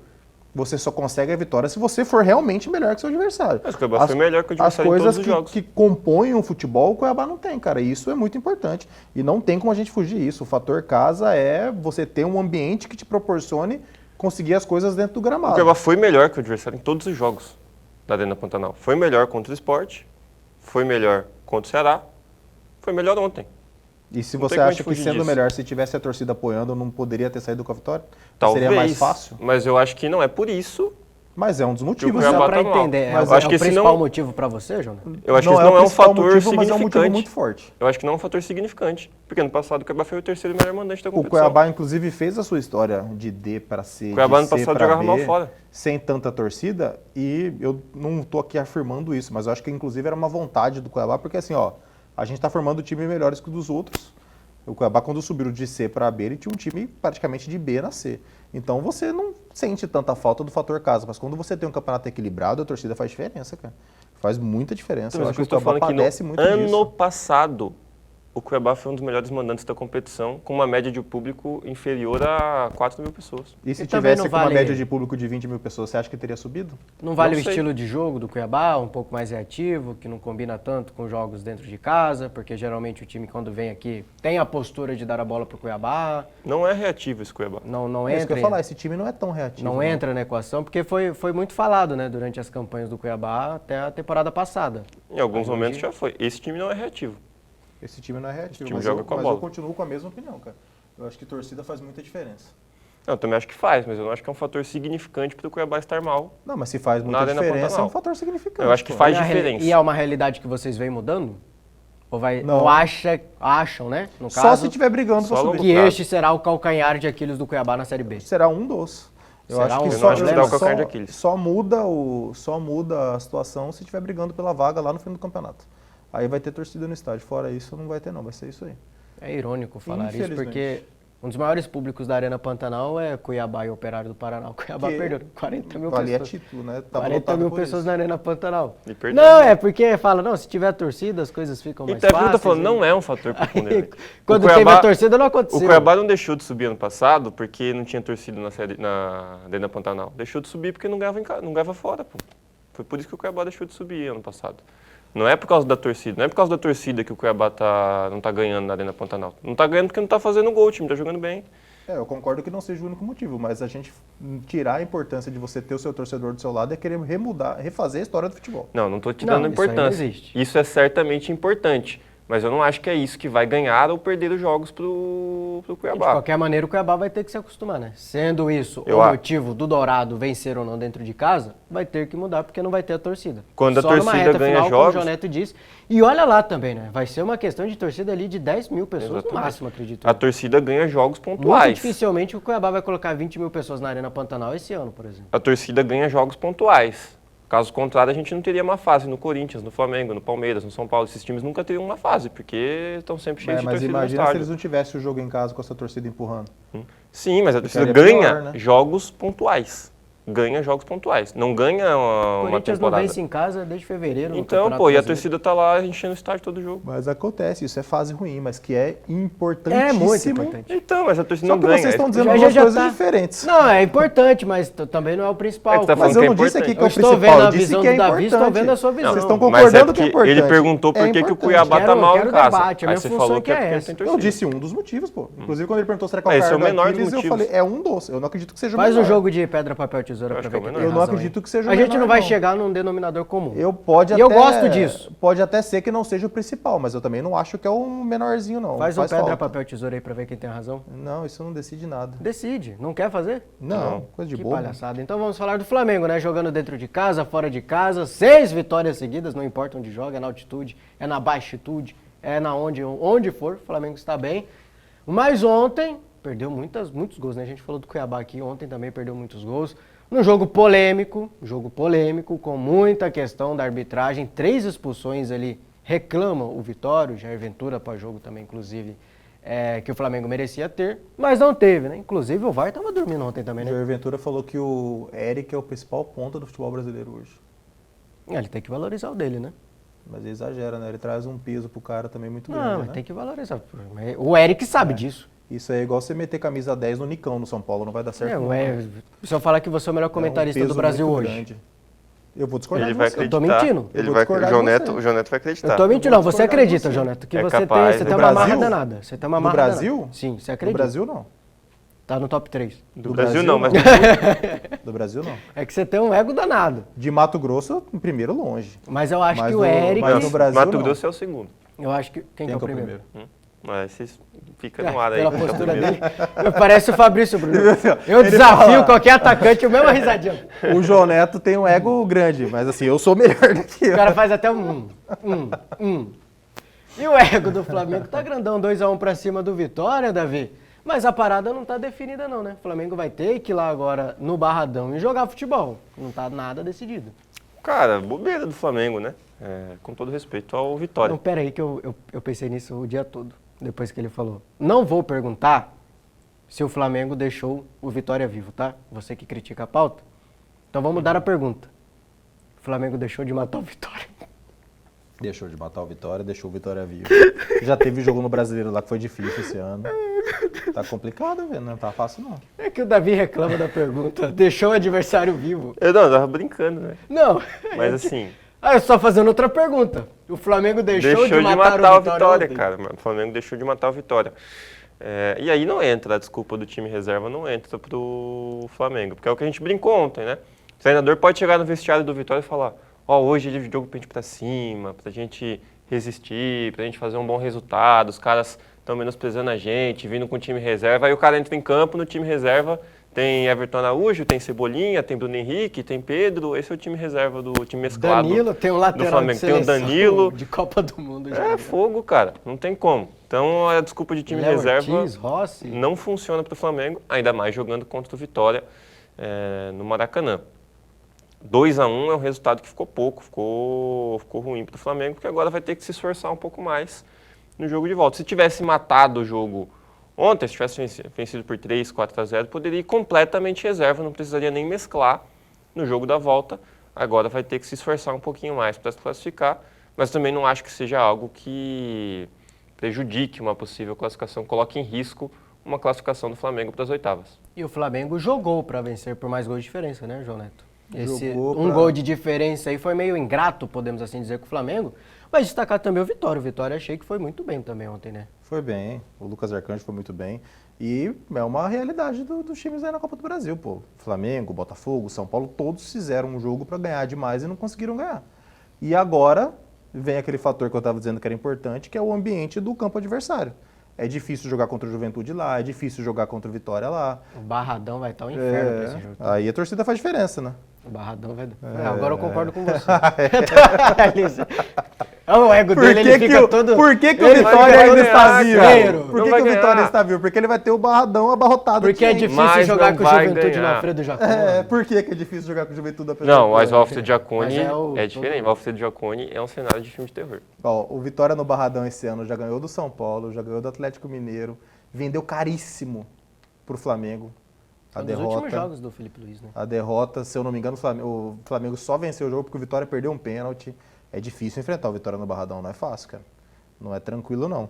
você só consegue a vitória se você for realmente melhor que seu adversário. Mas o Cuiabá foi melhor que o adversário em As todos coisas os jogos. que compõem o futebol, o Cuiabá não tem, cara. E isso é muito importante. E não tem como a gente fugir disso. O fator casa é você ter um ambiente que te proporcione conseguir as coisas dentro do O gramado. Cuiabá foi melhor que o adversário em todos os jogos da Arena Pantanal. Foi melhor contra o Sport, foi melhor contra o Ceará, foi melhor ontem. E se Não você tem como a acha gente que fugir sendo disso. melhor, se tivesse a torcida apoiando, não poderia ter saído com a vitória? Talvez, Seria mais fácil? mas eu acho que não é por isso. Mas é um dos motivos. Cuiabá Só né? pra tá mal. entender, Mas é eu acho o que esse principal não- motivo pra você, Jonas? Eu acho que esse é não o é um principal fator motivo, mas é um motivo significante. muito forte. Eu acho que não é um fator significante, porque no passado o Cuiabá foi o 3º melhor mandante da O competição. Cuiabá, inclusive, fez a sua história de D para C, O Cuiabá de ano C passado pra jogava B, mal fora. sem tanta torcida, e eu não estou aqui afirmando isso, mas eu acho que, inclusive, era uma vontade do Cuiabá, porque, assim, ó, a gente está formando time melhores que o dos outros. O Cuiabá, quando subiu de C para B, ele tinha um time praticamente de B na C. Então, você não sente tanta falta do fator casa, mas quando você tem um campeonato equilibrado, a torcida faz diferença, cara. Faz muita diferença. Mas Eu o acho que eu que o estou Cuiabá falando é que padece no muito ano disso. passado o Cuiabá foi um dos melhores mandantes da competição, com uma média de público inferior a 4 mil pessoas. E se E também tivesse não com uma vale- média de público de 20 mil pessoas, você acha que teria subido? Não vale Não o sei. estilo de jogo do Cuiabá, um pouco mais reativo, que não combina tanto com jogos dentro de casa, porque geralmente o time quando vem aqui tem a postura de dar a bola pro Cuiabá, Não é reativo esse Cuiabá. não É isso que eu entra, ia falar, esse time não é tão reativo. não entra na equação, porque foi muito falado, né, durante as campanhas do Cuiabá até a temporada passada. Em alguns Mas momentos hoje- já foi. Esse time não é reativo. Esse time não é reativo, time mas, joga eu, com a mas bola. eu continuo com a mesma opinião, cara. Eu acho que torcida faz muita diferença. Eu também acho que faz, mas eu não acho que é um fator significante para o Cuiabá estar mal. Não, mas se faz muita Nada na diferença, Pantanal. é um fator significante. Eu acho que pô. faz E diferença. E é uma realidade que vocês vêm mudando? Não. Ou acham, né? No Só caso, se tiver brigando só pra longo subir. que prazo. este será o calcanhar de Aquiles do Cuiabá na Série B. Será um dos. Eu Será acho que um só, dos, né? Será o calcanhar de Aquiles. só muda a situação se estiver brigando pela vaga lá no fim do campeonato. Aí vai ter torcida no estádio. Fora isso, não vai ter não. Vai ser isso aí. É irônico falar isso, Infelizmente. porque um dos maiores públicos da Arena Pantanal é Cuiabá e Operário do Paraná. O Cuiabá Que perdeu 40 mil Ali é pessoas. título, né? Tava 40 lotado mil por pessoas isso. na Arena Pantanal. E perdeu. Não, é porque fala, não, se tiver torcida as coisas ficam mais Então, é o que eu fáceis. tô falando, e- não é um fator preponderante. Quando O Cuiabá- teve a torcida não O aconteceu. Cuiabá não deixou de subir ano passado porque não tinha torcida dentro da Pantanal. Deixou de subir porque não ganhava fora, pô. Foi por isso que o Cuiabá deixou de subir ano passado. Não é por causa da torcida. Não é por causa da torcida que o Cuiabá não tá ganhando na Arena Pantanal. Não tá ganhando porque não tá fazendo gol, o time tá jogando bem. Eu concordo que não seja o único motivo, mas a gente tirar a importância de você ter o seu torcedor do seu lado é querer refazer a história do futebol. Não tô tirando Não, isso aí não importância. existe. Isso é certamente importante. Mas eu não acho que é isso que vai ganhar ou perder os jogos pro De Cuiabá. qualquer maneira, o Cuiabá vai ter que se acostumar, né? Sendo isso Eu o acho. motivo do Dourado vencer ou não dentro de casa, vai ter que mudar porque não vai ter a torcida. Quando a Só numa torcida reta ganha final, jogos- como o Joneto disse. E olha lá também, né? Vai ser uma questão de torcida ali de 10 mil pessoas Exatamente. no máximo, acredito. A torcida ganha jogos Muito pontuais. dificilmente o Cuiabá vai colocar 20 mil pessoas na Arena Pantanal esse ano, por exemplo. A torcida ganha jogos pontuais. Caso contrário, a gente não teria uma fase no Corinthians, no Flamengo, no Palmeiras, no São Paulo. Esses times nunca teriam uma fase, porque estão sempre cheios de Mas torcida no imagina se estádio. eles não tivessem o jogo em casa com essa torcida empurrando. Sim, mas a torcida Ficaria ganha pior, né? jogos pontuais. Ganha jogos pontuais. Não ganha O uma Corinthians não temporada. vence em casa desde fevereiro. no Então, Campeonato pô, e a Brasileiro. torcida tá lá enchendo o estádio todo jogo. Mas acontece, isso é fase ruim, mas que é importantíssimo. É muito importante. Então, mas a torcida Só não que ganha. vocês estão dizendo Já- duas já coisas tá. diferentes. Não, é importante, mas também não é o principal. É que você tá Mas falando eu que é não disse aqui importante. que é o Eu estou principal, vendo a eu disse visão que é do Davi, estou importante. vendo a sua visão. Vocês estão Mas concordando é que é porque importante. ele perguntou por que que o importante. Cuiabá tá Quero- mal quero em casa. debate, a Aí minha você função falou é que é que é porque essa. tem Eu torcida. disse um dos motivos, pô. Inclusive, quando ele perguntou se era Esse é o calcanhar menor do dos Aquiles, eu motivos. falei, é um dos. Eu não acredito que seja o Faz menor. um jogo de pedra, papel, tesoura Eu pra acho que é ver o quem menor. tem Eu não razão, acredito hein? que seja o A gente menor, não vai não. chegar num denominador comum. Pode E até, eu gosto disso. Pode até ser que não seja o principal, mas eu também não acho que é o menorzinho, não. Faz um pedra, falta. papel, tesoura aí pra ver quem tem razão. Não, isso não decide nada. Decide. Não quer fazer? Não, coisa de Que bobo. palhaçada. Então vamos falar do Flamengo, né? Jogando dentro de casa, fora de casa. 6 vitórias seguidas, não importa onde joga, é na altitude, é na baixitude, é na onde for, o Flamengo está bem. Mas ontem, perdeu muitos gols, né? A gente falou do Cuiabá aqui, ontem também perdeu muitos gols. Num jogo polêmico, com muita questão da arbitragem, 3 expulsões ali reclamam o Vitório, Jair Ventura pós-jogo também, inclusive, que o Flamengo merecia ter, mas não teve, né? Inclusive o VAR estava dormindo ontem também, O né? Jair Ventura falou que o Eric é o principal ponta do futebol brasileiro hoje. Ele tem que valorizar o dele, né? Mas ele exagera, né? Ele traz um peso pro cara também muito grande, Não, mas né? tem que valorizar. O Eric sabe disso. Isso aí é igual você meter camisa 10 no Nicão, no São Paulo, não vai dar certo. não. Se eu falar que você é o melhor comentarista É um do peso Brasil muito hoje. grande. Eu vou discordar Ele de vai você. acreditar. Eu tô mentindo. Eu vou discordar de você. O Joneto vai acreditar. Eu tô mentindo, não. Você discordar de acredita, você. Joneto, que É você capaz. tem No uma marra Brasil? danada. Você tem uma No marra Brasil? danada. Sim, você Do acredita. Brasil, não. Tá no top 3. Do Brasil não, mas Do Brasil, não. É que você tem um ego danado. De Mato Grosso, em primeiro, longe. Mas eu acho Mas que o no- Eric... mas no Brasil, Mato não. Grosso é o segundo. Eu acho que... Quem que é o que é o primeiro? Mas vocês fica no ar aí. Pela quem que é o postura primeiro. dele. Parece o Fabrício Bruno. Eu Ele desafio fala- qualquer atacante, o mesmo risadinha. O João Neto tem um ego grande, mas assim, eu sou melhor do que O eu. cara faz até um. E o ego do Flamengo tá grandão, 2-1 pra cima do Vitória, Davi. Mas a parada não tá definida não, né? O Flamengo vai ter que ir lá agora no Barradão e jogar futebol. Não tá nada decidido. Cara, bobeira do Flamengo, né? Com todo respeito ao Vitória. Não, pera aí que eu pensei nisso o dia todo, depois que ele falou. Não vou perguntar se o Flamengo deixou o Vitória vivo, tá? Você que critica a pauta. Então vamos dar a pergunta. O Flamengo deixou de matar o Vitória? Deixou de matar o Vitória, deixou o Vitória vivo. Já teve jogo no Brasileiro lá que foi difícil esse ano. Tá complicado, velho. Não tá fácil, não. É que o Davi reclama da pergunta. Deixou o adversário vivo. Eu tava brincando, né? Não. Mas assim, Ah, eu só fazendo outra pergunta. O Flamengo deixou de matar o Vitória, ontem? cara. O Flamengo deixou de matar o Vitória. E aí não entra, a desculpa do time reserva não entra pro Flamengo. Porque é o que a gente brincou ontem, né? O treinador pode chegar no vestiário do Vitória e falar: hoje é jogo pra gente ir pra cima, pra gente resistir, pra gente fazer um bom resultado, os caras estão menosprezando a gente, vindo com o time reserva. Aí o cara entra em campo, no time reserva tem Everton Araújo, tem Cebolinha, tem Bruno Henrique, tem Pedro. Esse é o time reserva do time mesclado Danilo, tem um do lateral Flamengo. de Tem o seleção Danilo. de Copa do Mundo. É fogo, cara. Não tem como. Então a desculpa de time Léo reserva Ortiz, Rossi. não funciona para o Flamengo, ainda mais jogando contra o Vitória no Maracanã. 2-1 é um resultado que ficou pouco, ficou ruim para o Flamengo, porque agora vai ter que se esforçar um pouco mais no jogo de volta. Se tivesse matado o jogo ontem, se tivesse vencido por 3-4-0, poderia ir completamente reserva, não precisaria nem mesclar no jogo da volta. Agora vai ter que se esforçar um pouquinho mais para se classificar, mas também não acho que seja algo que prejudique uma possível classificação, coloque em risco uma classificação do Flamengo para as oitavas. E o Flamengo jogou para vencer por mais gols de diferença, né, João Neto? Jogou Gol de diferença aí foi meio ingrato, podemos assim dizer, com o Flamengo. Mas destacar também o Vitória. O Vitória achei que foi muito bem também ontem, né? Foi bem, o Lucas Arcanjo foi muito bem. E é uma realidade dos times aí na Copa do Brasil, pô. Flamengo, Botafogo, São Paulo, todos fizeram um jogo para ganhar demais e não conseguiram ganhar. E agora vem aquele fator que eu estava dizendo que era importante, que é o ambiente do campo adversário. É difícil jogar contra o Juventude lá, é difícil jogar contra o Vitória lá. O Barradão vai estar um inferno pra esse jogo. Aí a torcida faz diferença, né? O Barradão vai... agora eu concordo com você. O ego Por dele, que ele fica todo... Por que o ele Vitória fica ainda está todo vivo? arqueiro. Por Não que vai o Vitória ganhar. está vivo? Porque ele vai ter o Barradão abarrotado. Porque é de gente. difícil Mas jogar não com o vai Juventude no ganhar. Alfredo Jaconi. Por que é difícil jogar com o Juventude da Não, mas o Alfredo Mas Jaconi é o- é diferente. O Alfredo Jaconi é um cenário de filme de terror. Ó, o Vitória no Barradão esse ano já ganhou do São Paulo, já ganhou do Atlético Mineiro, vendeu caríssimo pro Flamengo. Um dos últimos jogos do Felipe Luiz, né? A derrota, se eu não me engano, o Flamengo só venceu o jogo porque o Vitória perdeu um pênalti. É difícil enfrentar o Vitória no Barradão, não é fácil, cara. Não é tranquilo, não.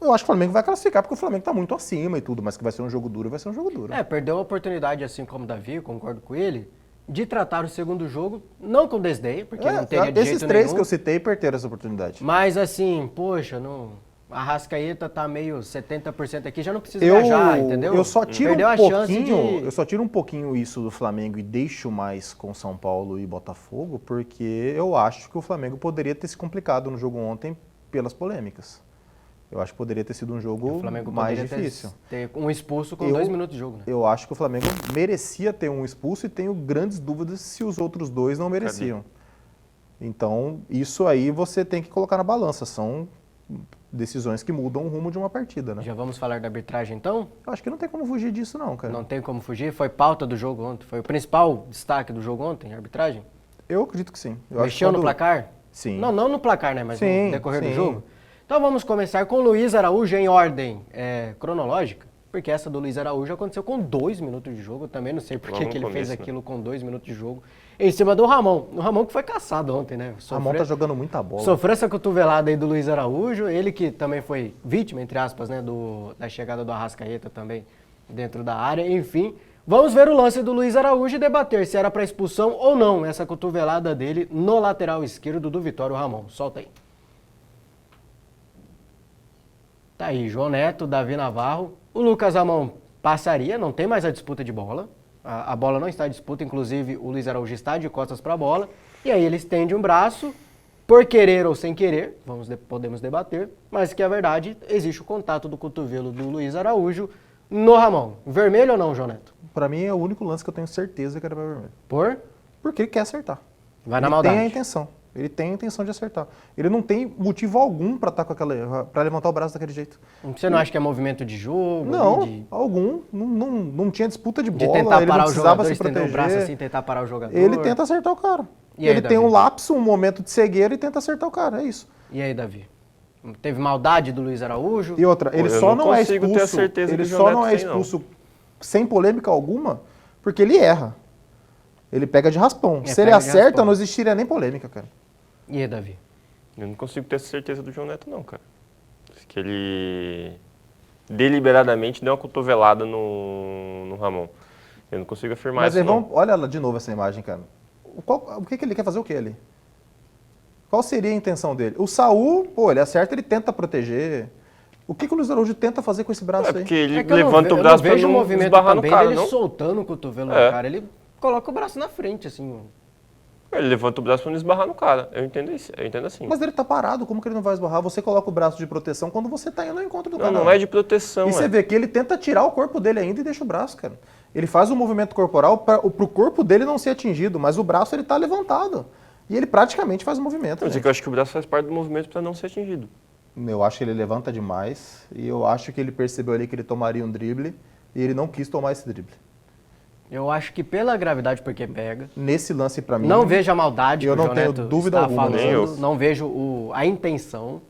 Eu acho que o Flamengo vai classificar porque o Flamengo tá muito acima e tudo, mas que vai ser um jogo duro, vai ser um jogo duro. Perdeu a oportunidade, assim como o Davi, eu concordo com ele, de tratar o segundo jogo, não com desdém, porque não teria de esses jeito três nenhum. que eu citei perderam essa oportunidade. Mas assim, poxa, a Arrascaeta tá meio 70% aqui, já não precisa viajar, entendeu? Eu só tiro Perdeu um a chance pouquinho, de... eu só tiro um pouquinho isso do Flamengo e deixo mais com São Paulo e Botafogo, porque eu acho que o Flamengo poderia ter se complicado no jogo ontem pelas polêmicas. Eu acho que poderia ter sido um jogo O Flamengo mais poderia difícil. ter um expulso com 2 minutos de jogo, né? Eu acho que o Flamengo merecia ter um expulso e tenho grandes dúvidas se os outros dois não mereciam. Então, isso aí você tem que colocar na balança. São decisões que mudam o rumo de uma partida, né? Já vamos falar da arbitragem, então? Eu acho que não tem como fugir disso, não, cara. Não tem como fugir? Foi pauta do jogo ontem? Foi o principal destaque do jogo ontem, a arbitragem? Eu acredito que sim. Eu acho que Mexeu no quando- placar? Sim. Não no placar, né? Mas Sim, no decorrer do sim. jogo. Então vamos começar com o Luiz Araújo em ordem cronológica, porque essa do Luiz Araújo aconteceu com 2 minutos de jogo. Eu também não sei por Logo que no ele fez começo, né? aquilo com 2 minutos de jogo. Em cima do Ramon. O Ramon que foi caçado ontem, né? O Ramon tá jogando muita bola. Sofreu essa cotovelada aí do Luiz Araújo, ele que também foi vítima, entre aspas, né, da chegada do Arrascaeta também dentro da área, enfim. Vamos ver o lance do Luiz Araújo e debater se era para expulsão ou não essa cotovelada dele no lateral esquerdo do Vitório Ramon. Solta aí. Tá aí, João Neto, Davi Navarro. O Lucas Ramon passaria, não tem mais a disputa de bola. A bola não está em disputa, inclusive o Luiz Araújo está de costas para a bola. E aí ele estende um braço, por querer ou sem querer, podemos debater, mas que a verdade, existe o contato do cotovelo do Luiz Araújo no Ramon. Vermelho ou não, João Neto? Pra mim é o único lance que eu tenho certeza que era pra vermelho. Por? Porque ele quer acertar. Vai na Ele maldade. tem a intenção. Ele tem a intenção de acertar. Ele não tem motivo algum pra estar com para levantar o braço daquele jeito. Você não acha que é movimento de jogo? Não, ali, algum. Não tinha disputa de de bola. tentar ele não parar o precisava jogador, se estender proteger. o braço assim, tentar parar o jogador. Ele tenta acertar o cara. E aí, Ele tem Davi? um lapso, um momento de cegueira e tenta acertar o cara. É isso. E aí, Davi? Teve maldade do Luiz Araújo? E outra, ele Eu só não não é consigo ter a expulso. certeza Ele que o só João não é Neto tem, não. expulso sem polêmica alguma, porque ele erra. Ele pega de raspão. Se ele pega de acerta, raspão. não existiria nem polêmica, cara. E aí, Davi? Eu não consigo ter essa certeza do João Neto, não, cara. Acho que ele deliberadamente deu uma cotovelada no Ramon. Eu não consigo afirmar Mas isso, aí, não. olha lá de novo essa imagem, cara. O que ele quer fazer o que ali? Qual seria a intenção dele? O Saul, pô, ele acerta, ele tenta proteger. O que o Luiz Araújo tenta fazer com esse braço É porque aí? ele É que eu não levanta ve- o eu braço não pra vejo o não movimento esbarrar no também cara, dele não? soltando o cotovelo É. no cara. Ele coloca o braço na frente, assim. Ele levanta o braço pra não esbarrar no cara. Eu entendo isso, eu entendo assim. Mas ele tá parado, como que ele não vai esbarrar? Você coloca o braço de proteção quando você tá indo ao encontro do cara. Não é de proteção, E você vê que ele tenta tirar o corpo dele ainda e deixa o braço, cara. Ele faz um movimento corporal pro corpo dele não ser atingido, mas o braço ele tá levantado. E ele praticamente faz o movimento. Mas é que eu acho que o braço faz parte do movimento pra não ser atingido. Eu acho que ele levanta demais e eu acho que ele percebeu ali que ele tomaria um drible e ele não quis tomar esse drible. Eu acho que pela gravidade, porque pega. Nesse lance pra mim... Não vejo a maldade eu que o não tenho Joneto dúvida está alguma, falando, nem eu. não vejo a intenção,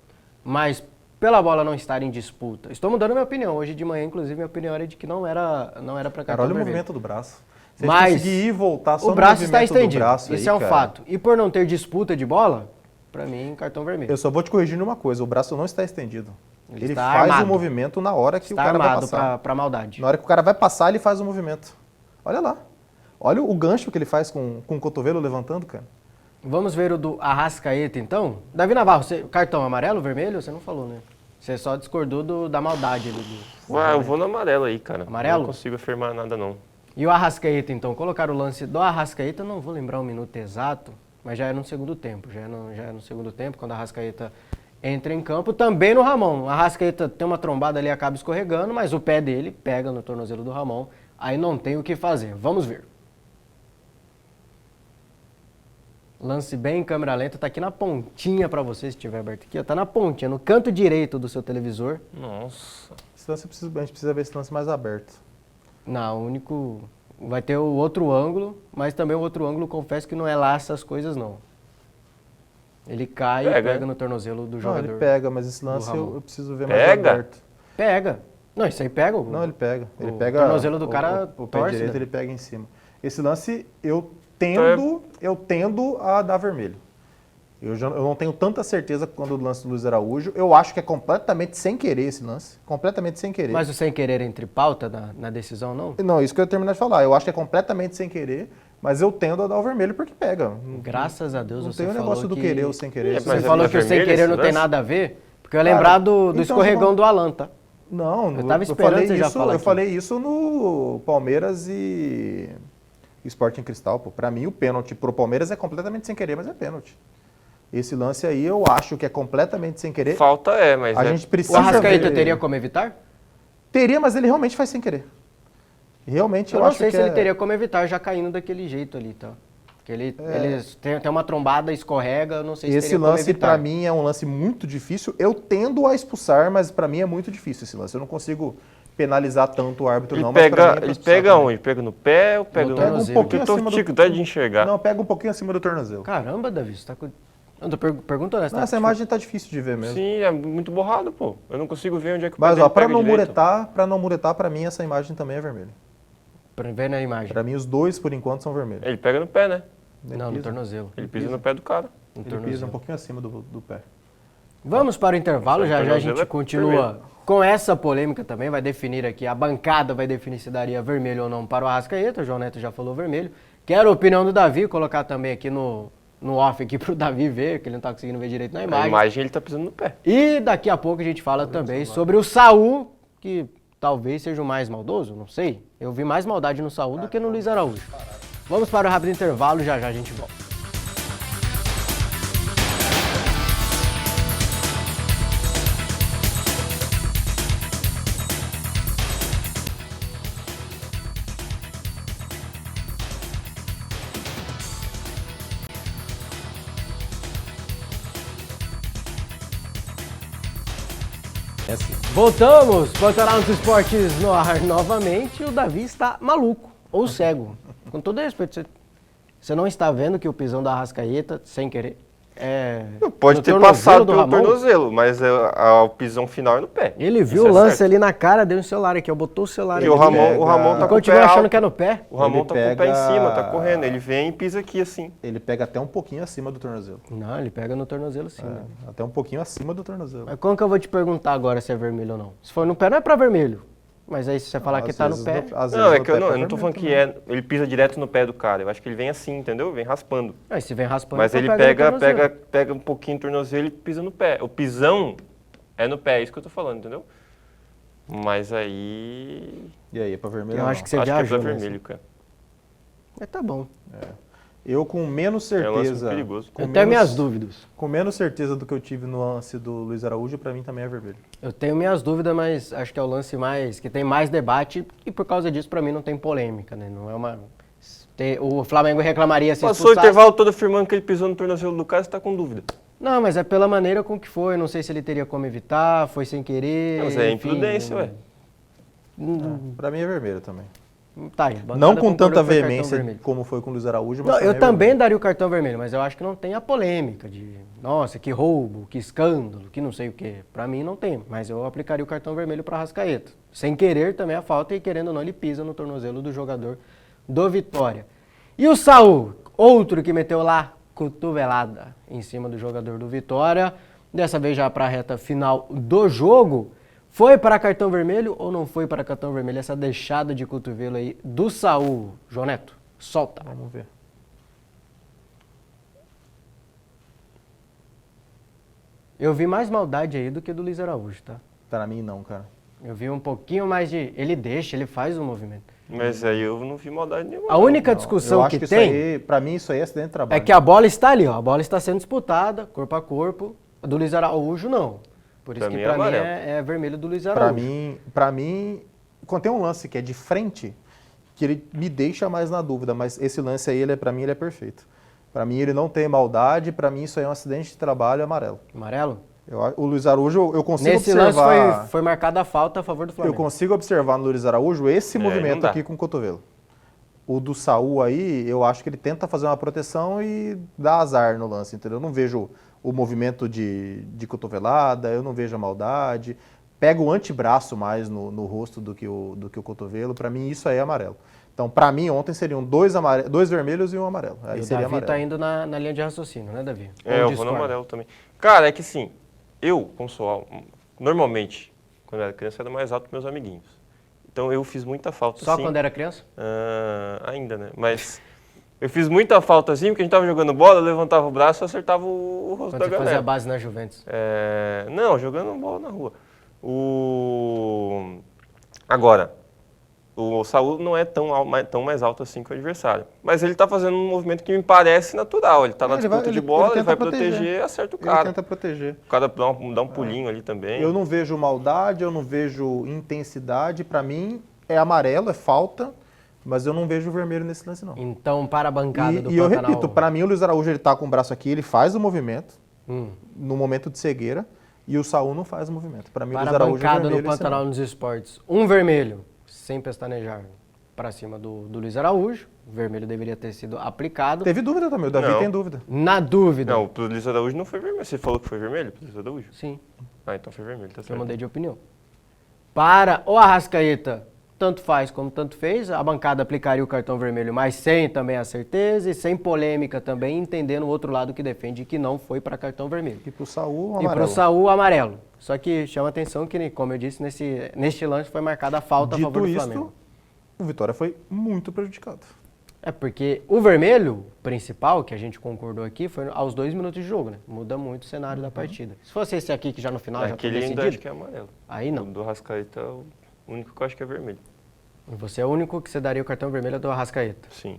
mas pela bola não estar em disputa. Estou mudando minha opinião. Hoje de manhã, inclusive, minha opinião era de que não era para Cara, cartão olha o vermelho. movimento do braço. Se a gente Mas conseguir ir e voltar só o no braço está movimento do estendido. braço Isso aí, é um cara, fato. E por não ter disputa de bola, para mim, cartão vermelho. Eu só vou te corrigir numa coisa, o braço não está estendido. Ele está faz armado. o movimento na hora que Está o cara vai armado passar. para maldade. Na hora que o cara vai passar, ele faz o movimento. Olha lá. Olha o gancho que ele faz com o cotovelo levantando, cara. Vamos ver o do Arrascaeta, então? Davi Navarro, cartão amarelo, vermelho? Você não falou, né? Você só discordou da maldade ali. Eu vou no amarelo aí, cara. Amarelo? Não consigo afirmar nada, não. E o Arrascaeta, então? Colocar o lance do Arrascaeta, não vou lembrar o minuto exato, mas já é no segundo tempo. Já é no segundo tempo, quando o Arrascaeta entra em campo. Também no Ramon. O Arrascaeta tem uma trombada ali, acaba escorregando, mas o pé dele pega no tornozelo do Ramon. Aí não tem o que fazer. Vamos ver. Lance bem em câmera lenta, tá aqui na pontinha pra você, se tiver aberto aqui, ó, tá na pontinha, no canto direito do seu televisor. Nossa. Esse lance a gente precisa ver esse lance mais aberto. Não, o único... Vai ter o outro ângulo, mas também o outro ângulo, confesso que não é lá essas coisas, não. Ele cai e pega no tornozelo do Não, jogador. ele pega, mas esse lance Ramon. eu preciso ver mais Pega? aberto. Pega. Não, isso aí pega. Não, ele pega. Ele o pega tornozelo do cara o pé torce, direito, né? ele pega em cima. Esse lance eu tendo a dar vermelho. Eu não tenho tanta certeza quando o lance do Luiz Araújo. Eu acho que é completamente sem querer esse lance. Completamente sem querer. Mas o sem querer entre pauta na decisão, não? Não, isso que eu ia terminar de falar. Eu acho que é completamente sem querer, mas eu tendo a dar o vermelho porque pega. Graças a Deus Não você tem o falou negócio do que... querer ou sem querer. Mas Você é falou que o sem vermelho querer esse não tem lance? nada a ver, porque eu ia Cara, lembrar do então, escorregão do Alan, tá? Não, Eu tava esperando você já falar eu aqui. falei isso no Palmeiras e Sporting Cristal, pô. Pra mim o pênalti pro Palmeiras é completamente sem querer, mas é pênalti. Esse lance aí eu acho que é completamente sem querer. Falta mas A gente O precisa Arrascaeta ver. teria como evitar? Teria, mas ele realmente faz sem querer. Realmente Eu eu não acho sei que se ele teria como evitar já caindo daquele jeito ali, tá? Porque ele tem uma trombada, escorrega, eu não sei se Esse teria como lance evitar. pra mim é um lance muito difícil. Eu tendo a expulsar, mas pra mim é muito difícil esse lance. Eu não consigo penalizar tanto o árbitro Ele não, mas pra mim é pra ele expulsar pega também. onde? Pega no pé ou pega No no... tornozelo. Pega um pouquinho Eu tô acima com dificuldade de enxergar. Não, pega um pouquinho acima do tornozelo. Caramba, Davi, você tá com... Eu tô perguntando essa. Não, essa imagem tá difícil de ver mesmo. Sim, é muito borrado, pô. Eu não consigo ver onde é que o pé Mas dele ó, pra pega não direito. muretar, pra mim essa imagem também é vermelha. Pra ver na imagem. Pra mim os dois, por enquanto, são vermelhos. Ele pega no pé, né? Ele Não, no pisa. tornozelo. Ele pisa no pé do cara. No Ele pisa um tornozelo. pouquinho acima do pé. Vamos para o intervalo, já já a tornozelo gente é continua vermelho. com essa polêmica também, vai definir aqui, a bancada vai definir se daria vermelho ou não para o Arrascaeta, o João Neto já falou vermelho. Quero a opinião do Davi, colocar também aqui no off aqui pro Davi ver, que ele não tá conseguindo ver direito na Na imagem. imagem ele tá pisando no pé. E daqui a pouco a gente fala também sobre o Saul, que talvez seja o mais maldoso, não sei. Eu vi mais maldade no Saul do que no Luiz Araújo. Vamos para o rápido intervalo, já já a gente volta. Voltamos, Pantanal dos Esportes no ar novamente. O Davi está maluco ou cego. Com todo respeito, você não está vendo que o pisão da Arrascaeta, sem querer, Pode no ter tornozelo passado do pelo Ramon? tornozelo, mas o pisão final é no pé. Ele viu Isso o é lance certo. ali na cara, deu um celular aqui, ó, botou o celular E aqui. o Ramon tá com o Continua pé achando alto. que é no pé? O Ramon Ele tá com o pé em pega- cima, tá correndo. Ele vem e pisa aqui assim. Ele pega até um pouquinho acima do tornozelo. Não, ele pega no tornozelo sim. né? Até um pouquinho acima do tornozelo. Mas como que eu vou te perguntar agora se é vermelho ou não? Se for no pé, não é pra vermelho. Mas aí se você falar que Às tá no vezes pé... às Não, vezes é no que eu pé não, tá eu não tô vermelho falando também. ele pisa direto no pé do cara. Eu acho que ele vem assim, entendeu? Vem raspando. Aí se vem raspando, Mas então ele pega no tornozelo. pega um pouquinho o tornozelo e pisa no pé. O pisão é no pé, é isso que eu tô falando, entendeu? Mas aí... E aí, é pra vermelho Eu ou acho não? que você acho que é viajou pra nessa. vermelho, cara. Mas tá bom. Eu com menos É um lance certeza. muito perigoso. Com Eu tenho menos- minhas dúvidas. Com menos certeza do que eu tive no lance do Luiz Araújo, pra mim também é vermelho. Eu tenho minhas dúvidas, mas acho que é o lance mais que tem mais debate e por causa disso pra mim não tem polêmica, né? Não é uma o Flamengo reclamaria se Passou o expulsasse. intervalo todo afirmando que ele pisou no tornozelo do cara, você tá com dúvida. Não, mas é pela maneira com que foi. Não sei se ele teria como evitar, foi sem querer. Não, mas é enfim, imprudência, ué. Pra mim é vermelho também. Tá aí, a bancada Não com concordou tanta que foi cartão veemência vermelho. como foi com o Luiz Araújo, mas Não, eu é também vermelho. daria o cartão vermelho, mas eu acho que não tem a polêmica de, nossa, que roubo, que escândalo, que não sei o quê. Pra mim não tem, mas eu aplicaria o cartão vermelho para Arrascaeta. Sem querer também a falta e querendo ou não ele pisa no tornozelo do jogador do Vitória. E o Saul, outro que meteu lá cotovelada em cima do jogador do Vitória, dessa vez já para a reta final do jogo. Foi para cartão vermelho ou não foi para cartão vermelho essa deixada de cotovelo aí do Saul? João Neto, solta. Vamos ver. Eu vi mais maldade aí do que do Luiz Araújo, tá? Pra mim não, cara. Eu vi um pouquinho mais de... Ele deixa, ele faz o movimento. Mas aí eu não vi maldade nenhuma. A única Não, discussão eu acho que isso tem aí, pra mim isso aí é acidente de trabalho. é que a bola está ali, ó. A bola está sendo disputada, corpo a corpo. A do Luiz Araújo, não. Por isso Pra que mim é pra mim amarelo. é vermelho do Luiz Pra Araújo. mim, quando tem um lance que é de frente, que ele me deixa mais na dúvida, mas esse lance aí, pra mim, ele é perfeito. Pra mim, ele não tem maldade, pra mim, isso aí é um acidente de trabalho amarelo. Amarelo? O Luiz Araújo, eu consigo Nesse observar... lance foi marcada a falta a favor do Eu Flamengo. consigo observar no Luiz Araújo esse não movimento dá. aqui com o cotovelo. O do Saul aí, eu acho que ele tenta fazer uma proteção e dá azar no lance, entendeu? Eu não vejo o movimento de cotovelada, eu não vejo a maldade. Pega o antebraço mais no rosto do que o cotovelo. Pra mim, isso aí é amarelo. Então, pra mim, ontem seriam dois vermelhos e um amarelo. Aí E o seria Davi amarelo. tá indo na linha de raciocínio, né, Davi? É, Ou eu vou no discorda? amarelo também. Cara, é que assim, eu, pessoal, normalmente, quando eu era criança, eu era mais alto que meus amiguinhos. Então eu fiz muita falta, Só assim. quando era criança? Ainda, né? Mas eu fiz muita falta, assim, porque a gente tava jogando bola, eu levantava o braço e acertava o rosto Quando da você galera. fazia base na Juventus. Não, jogando bola na rua. Agora, o Saúl não é tão mais alto assim que o adversário. Mas ele tá fazendo um movimento que me parece natural. Ele tá na Ele vai- disputa de ele bola, ele tenta vai proteger. proteger, acerta o Ele cara. tenta proteger. O cara dá um pulinho ali também. Eu não vejo maldade, eu não vejo intensidade. Pra mim, é amarelo, é falta, mas eu não vejo vermelho nesse lance, não. Então, para a bancada do E eu Pantanal... repito, pra mim o Luiz Araújo ele tá com o braço aqui, ele faz o movimento Hum. no momento de cegueira e o Saúl não faz o movimento. Pra mim o Para Luiz a Araújo é bancada vermelho. do esse Pantanal não. nos esportes, um vermelho, sem pestanejar, para cima do Luiz Araújo. O vermelho deveria ter sido aplicado. Teve dúvida também, o Davi Não. tem dúvida. Na dúvida. Não, pro Luiz Araújo não foi vermelho. Você falou que foi vermelho pro Luiz Araújo? Sim, Então foi vermelho, tá eu certo. mudei de opinião. Para o Arrascaeta, tanto faz como tanto fez. A bancada aplicaria o cartão vermelho, mas sem também a certeza e sem polêmica também, entendendo o outro lado que defende que não foi para cartão vermelho. E pro Saúl, E para amarelo. o Saúl, amarelo. Só que chama atenção que, como eu disse, neste lance foi marcada a falta a favor Dito do Flamengo. isto, o Vitória foi muito prejudicado. É porque o vermelho principal, que a gente concordou aqui, foi aos 2 minutos de jogo, né? Muda muito o cenário da partida. Se fosse esse aqui que já no final já foi Aquele ainda decidido, acho que é amarelo. aí não. O do Arrascaeta é o único que eu acho que é vermelho. Você é o único que você daria o cartão vermelho do Arrascaeta. Sim.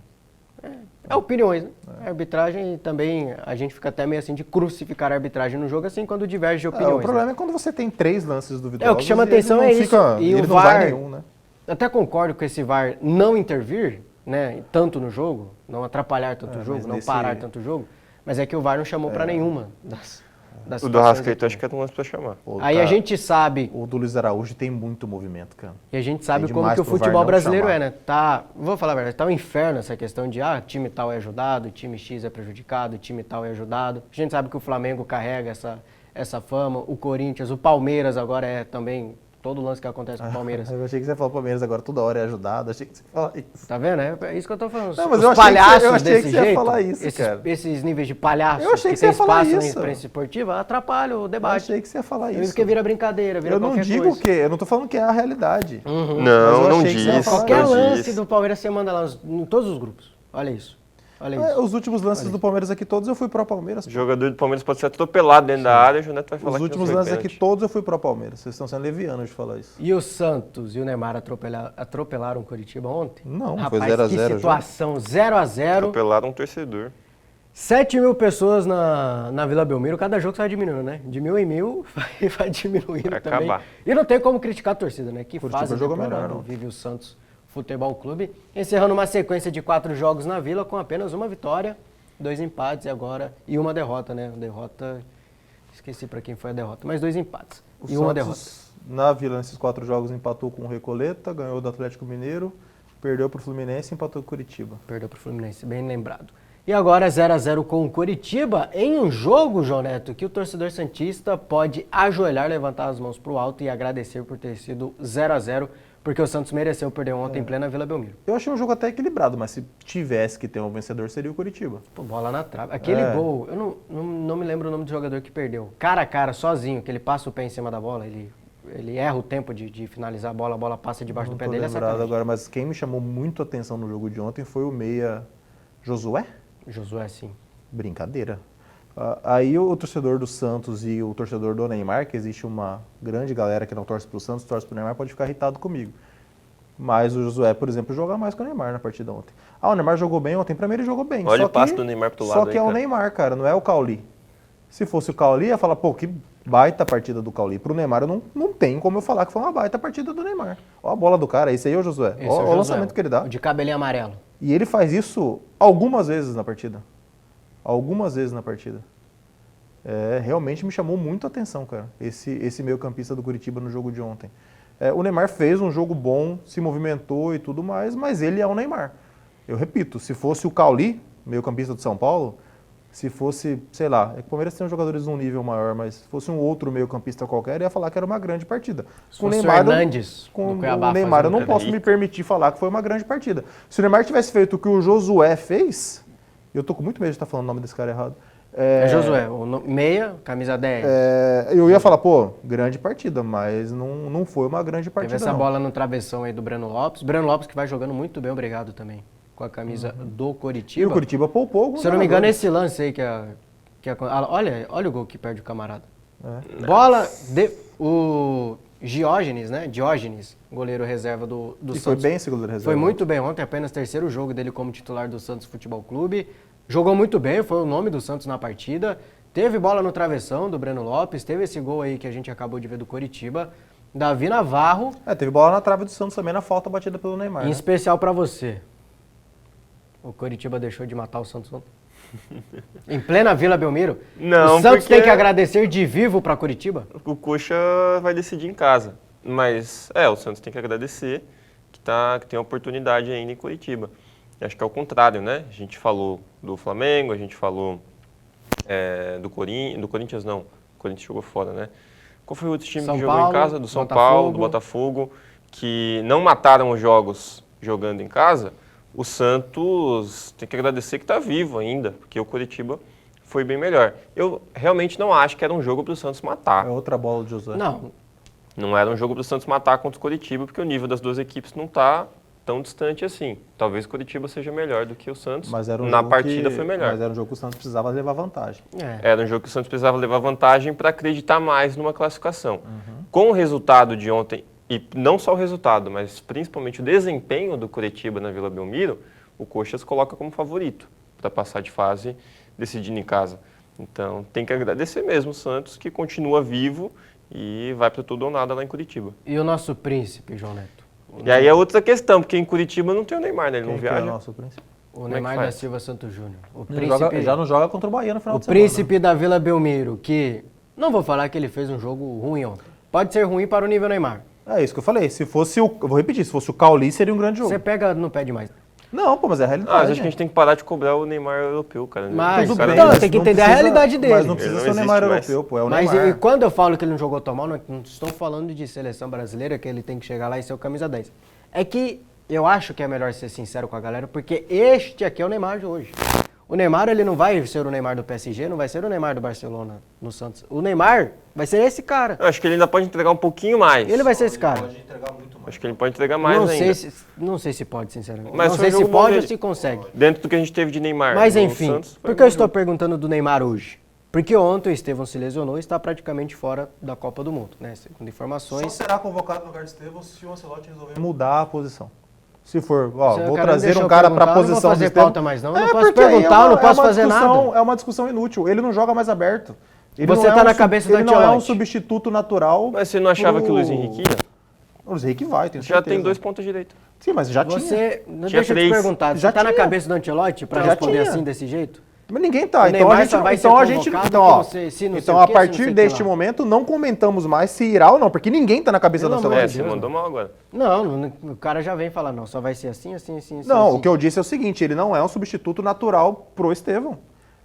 É opiniões, né? A arbitragem também, a gente fica até meio assim de crucificar a arbitragem no jogo, assim, quando diverge de opiniões. o problema é quando você tem 3 lances do Vitória. É, o que chama atenção é isso. E ele o não vai VAR, nenhum, né? até concordo com esse VAR não intervir, né, tanto no jogo, não atrapalhar tanto o jogo, mas não nesse- parar tanto o jogo, mas é que o VAR não chamou pra nenhuma das O do situações Arrascaeta aqui. eu acho que é um lance pra chamar. Pô, Aí tá- a gente sabe, O do Luiz Araújo tem muito movimento, cara. e a gente sabe Tem como demais que o pro VAR futebol não brasileiro chamar. é, né? Tá, vou falar a verdade, tá um inferno essa questão de time tal é ajudado, time X é prejudicado, time tal é ajudado. A gente sabe que o Flamengo carrega essa fama, o Corinthians, o Palmeiras agora é também, todo lance que acontece com o Palmeiras. Eu achei que você ia falar Palmeiras agora toda hora é ajudado. Achei que você ia falar isso. Tá vendo? É isso que eu tô falando. Não, mas Os eu achei que você- palhaços eu achei desse que você ia jeito, falar isso, esses, cara. esses níveis de palhaços Eu achei que tem você ia falar espaço na isso. imprensa esportiva atrapalham o Eu debate. achei que você ia falar Isso isso. porque vira brincadeira, vira Eu não qualquer digo coisa. que... Eu não tô falando que é a realidade. Uhum. Mas Não, eu não achei que você ia disse. falar Qualquer não lance disse. do Palmeiras você manda lá em todos os grupos. Olha isso. Olha isso. Os últimos lances do Palmeiras aqui todos eu fui pro Palmeiras. O jogador do Palmeiras pode ser atropelado dentro da área, o Joneto vai falar Os que últimos não foi lances aqui pênalti. todos eu fui pro Palmeiras. Vocês estão sendo levianos de falar isso. E o Santos e o Neymar atropelaram o Curitiba ontem? Não, Rapaz, foi 0 a 0 que já. situação, 0x0. Atropelaram um torcedor. 7 mil pessoas na Vila Belmiro, cada jogo sai diminuindo, né? De 1.000 em 1.000 vai diminuindo Vai também. acabar. E não tem como criticar a torcida, né? Que Curitiba fase jogou deplorável melhor, não. vive o Santos Futebol Clube, encerrando uma sequência de 4 jogos na Vila com apenas uma vitória, 2 empates e uma derrota, né? Derrota, esqueci pra quem foi a derrota, mas 2 empates O e uma Santos, derrota. na Vila, nesses 4 jogos, empatou com o Recoleta, ganhou do Atlético Mineiro, perdeu pro Fluminense e empatou com o Curitiba. Perdeu pro Fluminense, bem lembrado. E agora 0x0 com o Coritiba, em um jogo, João Neto, que o torcedor santista pode ajoelhar, levantar as mãos pro alto e agradecer por ter sido 0x0, porque o Santos mereceu perder ontem em plena Vila Belmiro. Eu achei um jogo até equilibrado, mas se tivesse que ter um vencedor, seria o Curitiba. Pô, bola na trave. Aquele gol, eu não me lembro o nome do jogador que perdeu. Cara a cara, sozinho, que ele passa o pé em cima da bola, ele erra o tempo de finalizar a bola passa debaixo do pé dele, é lembrado sacanagem. agora, mas quem me chamou muito a atenção no jogo de ontem foi o meia Josué. Josué, sim. Brincadeira. Aí o torcedor do Santos e o torcedor do Neymar, que existe uma grande galera que não torce pro Santos, torce pro Neymar, pode ficar irritado comigo. Mas o Josué, por exemplo, joga mais que o Neymar na partida ontem. O Neymar jogou bem ontem, pra mim ele jogou bem. Olha só o passe que- do Neymar pro Só lado que aí, é o cara. Neymar, cara, não é o Cauli. Se fosse o Cauli, ia falar, pô, que baita partida do Cauli. Pro Neymar, não tem como eu falar que foi uma baita partida do Neymar. Ó a bola do cara, esse aí é o Josué. Esse Ó, é ó o Josué, lançamento que ele dá. o de cabelinho amarelo. E ele faz isso algumas vezes na partida. Algumas vezes na partida. Realmente me chamou muito a atenção, cara, esse meio-campista do Curitiba no jogo de ontem. O Neymar fez um jogo bom, se movimentou e tudo mais, mas ele é o Neymar. Eu repito, se fosse o Cauli, meio-campista do São Paulo, se fosse, sei lá, é que o Palmeiras tem jogadores num nível maior, mas se fosse um outro meio-campista qualquer, ia falar que era uma grande partida. Se fosse o Hernandes, com do Cuiabá o Neymar eu fazendo não posso me permitir falar que foi uma grande partida. Se o Neymar tivesse feito o que o Josué fez, eu tô com muito medo de estar falando o nome desse cara errado. É Josué, meia, camisa 10. Eu ia falar, pô, grande partida, mas não foi uma grande partida. Teve essa não. bola no travessão aí do Breno Lopes. Breno Lopes que vai jogando muito bem, obrigado também, com a camisa do E Coritiba. o Curitiba poupou alguns Se eu não me engano, jogadores. esse lance aí olha o gol que perde o camarada. Bola, o Diógenes, né? Diógenes, goleiro reserva do E foi Santos. bem esse goleiro reserva. Foi muito bem ontem, apenas terceiro jogo dele como titular do Santos Futebol Clube. Jogou muito bem, foi o nome do Santos na partida. Teve bola no travessão do Breno Lopes, teve esse gol aí que a gente acabou de ver do Coritiba. Davi Navarro, Teve bola na trave do Santos também, na falta batida pelo Neymar. em né? especial pra você. O Coritiba deixou de matar o Santos ontem. Em plena Vila Belmiro. Não, o Santos porque- tem que agradecer de vivo pra Coritiba. O Coxa vai decidir em casa. Mas, o Santos tem que agradecer que tem a oportunidade ainda em Curitiba. Acho que é o contrário, né? A gente falou do Flamengo, a gente falou do Corinthians, não. O Corinthians jogou fora, né? Qual foi o outro time São que jogou Paulo, em casa? Do São Botafogo. Paulo, do Botafogo, que não mataram os jogos jogando em casa. O Santos tem que agradecer que está vivo ainda, porque o Coritiba foi bem melhor. Eu realmente não acho que era um jogo para o Santos matar. É outra bola do Josué. Não, Era um jogo para o Santos matar contra o Coritiba, porque o nível das duas equipes não está tão distante assim. Talvez o Coritiba seja melhor do que o Santos. Mas era um Na jogo partida que- foi melhor. Mas era um jogo que o Santos precisava levar vantagem. Era um jogo que o Santos precisava levar vantagem para acreditar mais numa classificação. Uhum. Com o resultado de ontem, e não só o resultado, mas principalmente o desempenho do Coritiba na Vila Belmiro, o Coxa se coloca como favorito para passar de fase decidindo em casa. Então tem que agradecer mesmo o Santos, que continua vivo e vai para tudo ou nada lá em Curitiba. E o nosso príncipe, João Neto? E aí é outra questão, porque em Curitiba não tem o Neymar, né? Ele não Quem que é o viaja. nosso príncipe? O é Neymar que da faz? Silva Santos Júnior. O Já não joga contra o Bahia no final O de semana. príncipe da Vila Belmiro, que não vou falar que ele fez um jogo ruim ontem. Pode ser ruim para o nível Neymar. É isso que eu falei. Se fosse eu vou repetir, se fosse o Cauli, seria um grande jogo. Você pega no pé demais. Não, pô, mas é a realidade. Mas acho que a gente tem que parar de cobrar o Neymar europeu, cara. Mas, O cara então, não- tem que não entender a precisa- realidade dele. Mas não precisa Ele ser não o Neymar existe mais. europeu, pô. É o Mas Neymar. e quando eu falo que ele não jogou tão mal, não estou falando de seleção brasileira, que ele tem que chegar lá e ser o camisa 10. É que eu acho que é melhor ser sincero com a galera, porque este aqui é o Neymar de hoje. O Neymar, ele não vai ser o Neymar do PSG, não vai ser o Neymar do Barcelona no Santos. O Neymar vai ser esse cara. Eu acho que ele ainda pode entregar um pouquinho mais. Ele vai ser esse cara. Pode entregar muito mais. Acho que ele pode entregar mais ainda. Não sei se pode, sinceramente. Mas não foi sei um se jogo bom pode ou dele. se consegue. Dentro do que a gente teve de Neymar. Mas no enfim, Santos, foi por um que eu bom estou jogo. perguntando do Neymar hoje? Porque ontem o Estevão se lesionou e está praticamente fora da Copa do Mundo, né? Segundo Só informações. será convocado no lugar de Estevão se o Ancelotti resolver mudar a posição. Se for, ó, Se o vou cara não trazer deixou um cara eu para a perguntar, eu não posição vou do fazer Estevão. pauta mais não. Eu não posso porque aí perguntar, eu não posso fazer discussão, nada. É uma discussão inútil. Ele não joga mais aberto. Ele Você não é tá um na sub- cabeça do Ele não é um Ancelotti. substituto natural. Mas você não achava que o Luiz Henrique ia? O Luiz Henrique vai, tenho Já certeza. tem 2 pontos direita. Sim, mas já tinha. Você, Tinha deixa eu te 3. perguntar, Já você tá na tinha. cabeça do Ancelotti para Já responder tinha. assim, desse jeito? Mas ninguém tá. O Então Neymar a gente, só vai então ser a gente, convocado então, ó, porque você- se não sei então o a quê, se não partir sei o que deste lá. momento não comentamos mais se irá ou não, porque ninguém tá na cabeça Pelo do amor Ancelotti. de Você Deus, mandou mal agora. Não, o cara já vem falar, não, só vai ser assim, assim, assim, assim. Não, assim. o que eu disse é o seguinte, ele não é um substituto natural pro Estevão.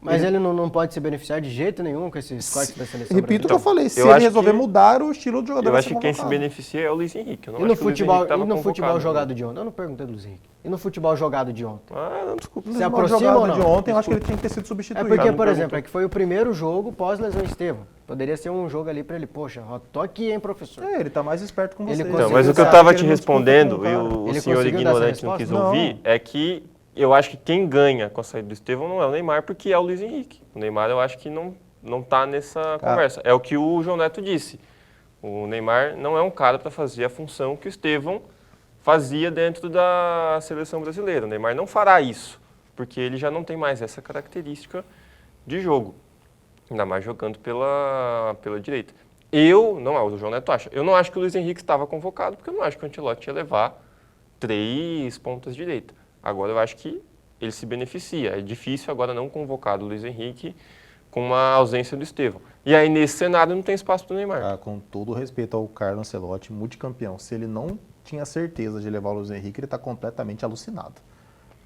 Mas ele não pode se beneficiar de jeito nenhum com esses cortes da seleção Repito o que brasileira. eu falei, se eu ele acho resolver que- mudar o estilo do jogador Eu vai acho ser que quem se convocado. beneficia é o Luiz Henrique. Eu não E acho no que o Luiz futebol, Henrique tava e no futebol convocado, jogado né? de ontem? Eu não perguntei do Luiz Henrique. E no futebol jogado de ontem? Ah, não, desculpa. Se No aproxima jogado ou não? de ontem, eu acho que ele tinha que ter sido É substituído. porque, não por exemplo, perguntou. é que foi o primeiro jogo pós-lesão Estevão. Poderia ser um jogo ali pra ele, poxa, ó, tô aqui, hein, professor. É, ele tá mais esperto com Ele você. conseguiu Então, mas o que eu dar- tava Ele te não disputa respondendo, com o e cara. o Ele senhor conseguiu dar essa ignorante não resposta? quis Não. ouvir, é que eu acho que quem ganha com a saída do Estevão não é o Neymar, porque é o Luiz Henrique. O Neymar eu acho que não tá nessa conversa. É o que o João Neto disse. O Neymar não é um cara para fazer a função que o Estevão fazia dentro da seleção brasileira. O Neymar não fará isso, porque ele já não tem mais essa característica de jogo. Ainda mais jogando pela direita. O João Neto acha. Eu não acho que o Luiz Henrique estava convocado, porque eu não acho que o Ancelotti ia levar 3 pontas de direita. Agora eu acho que ele se beneficia. É difícil agora não convocar o Luiz Henrique com uma ausência do Estevão. E aí nesse cenário não tem espaço para o Neymar. Ah, com todo o respeito ao Carlo Ancelotti, multicampeão, se ele não tinha certeza de levar o Luiz Henrique, ele está completamente alucinado.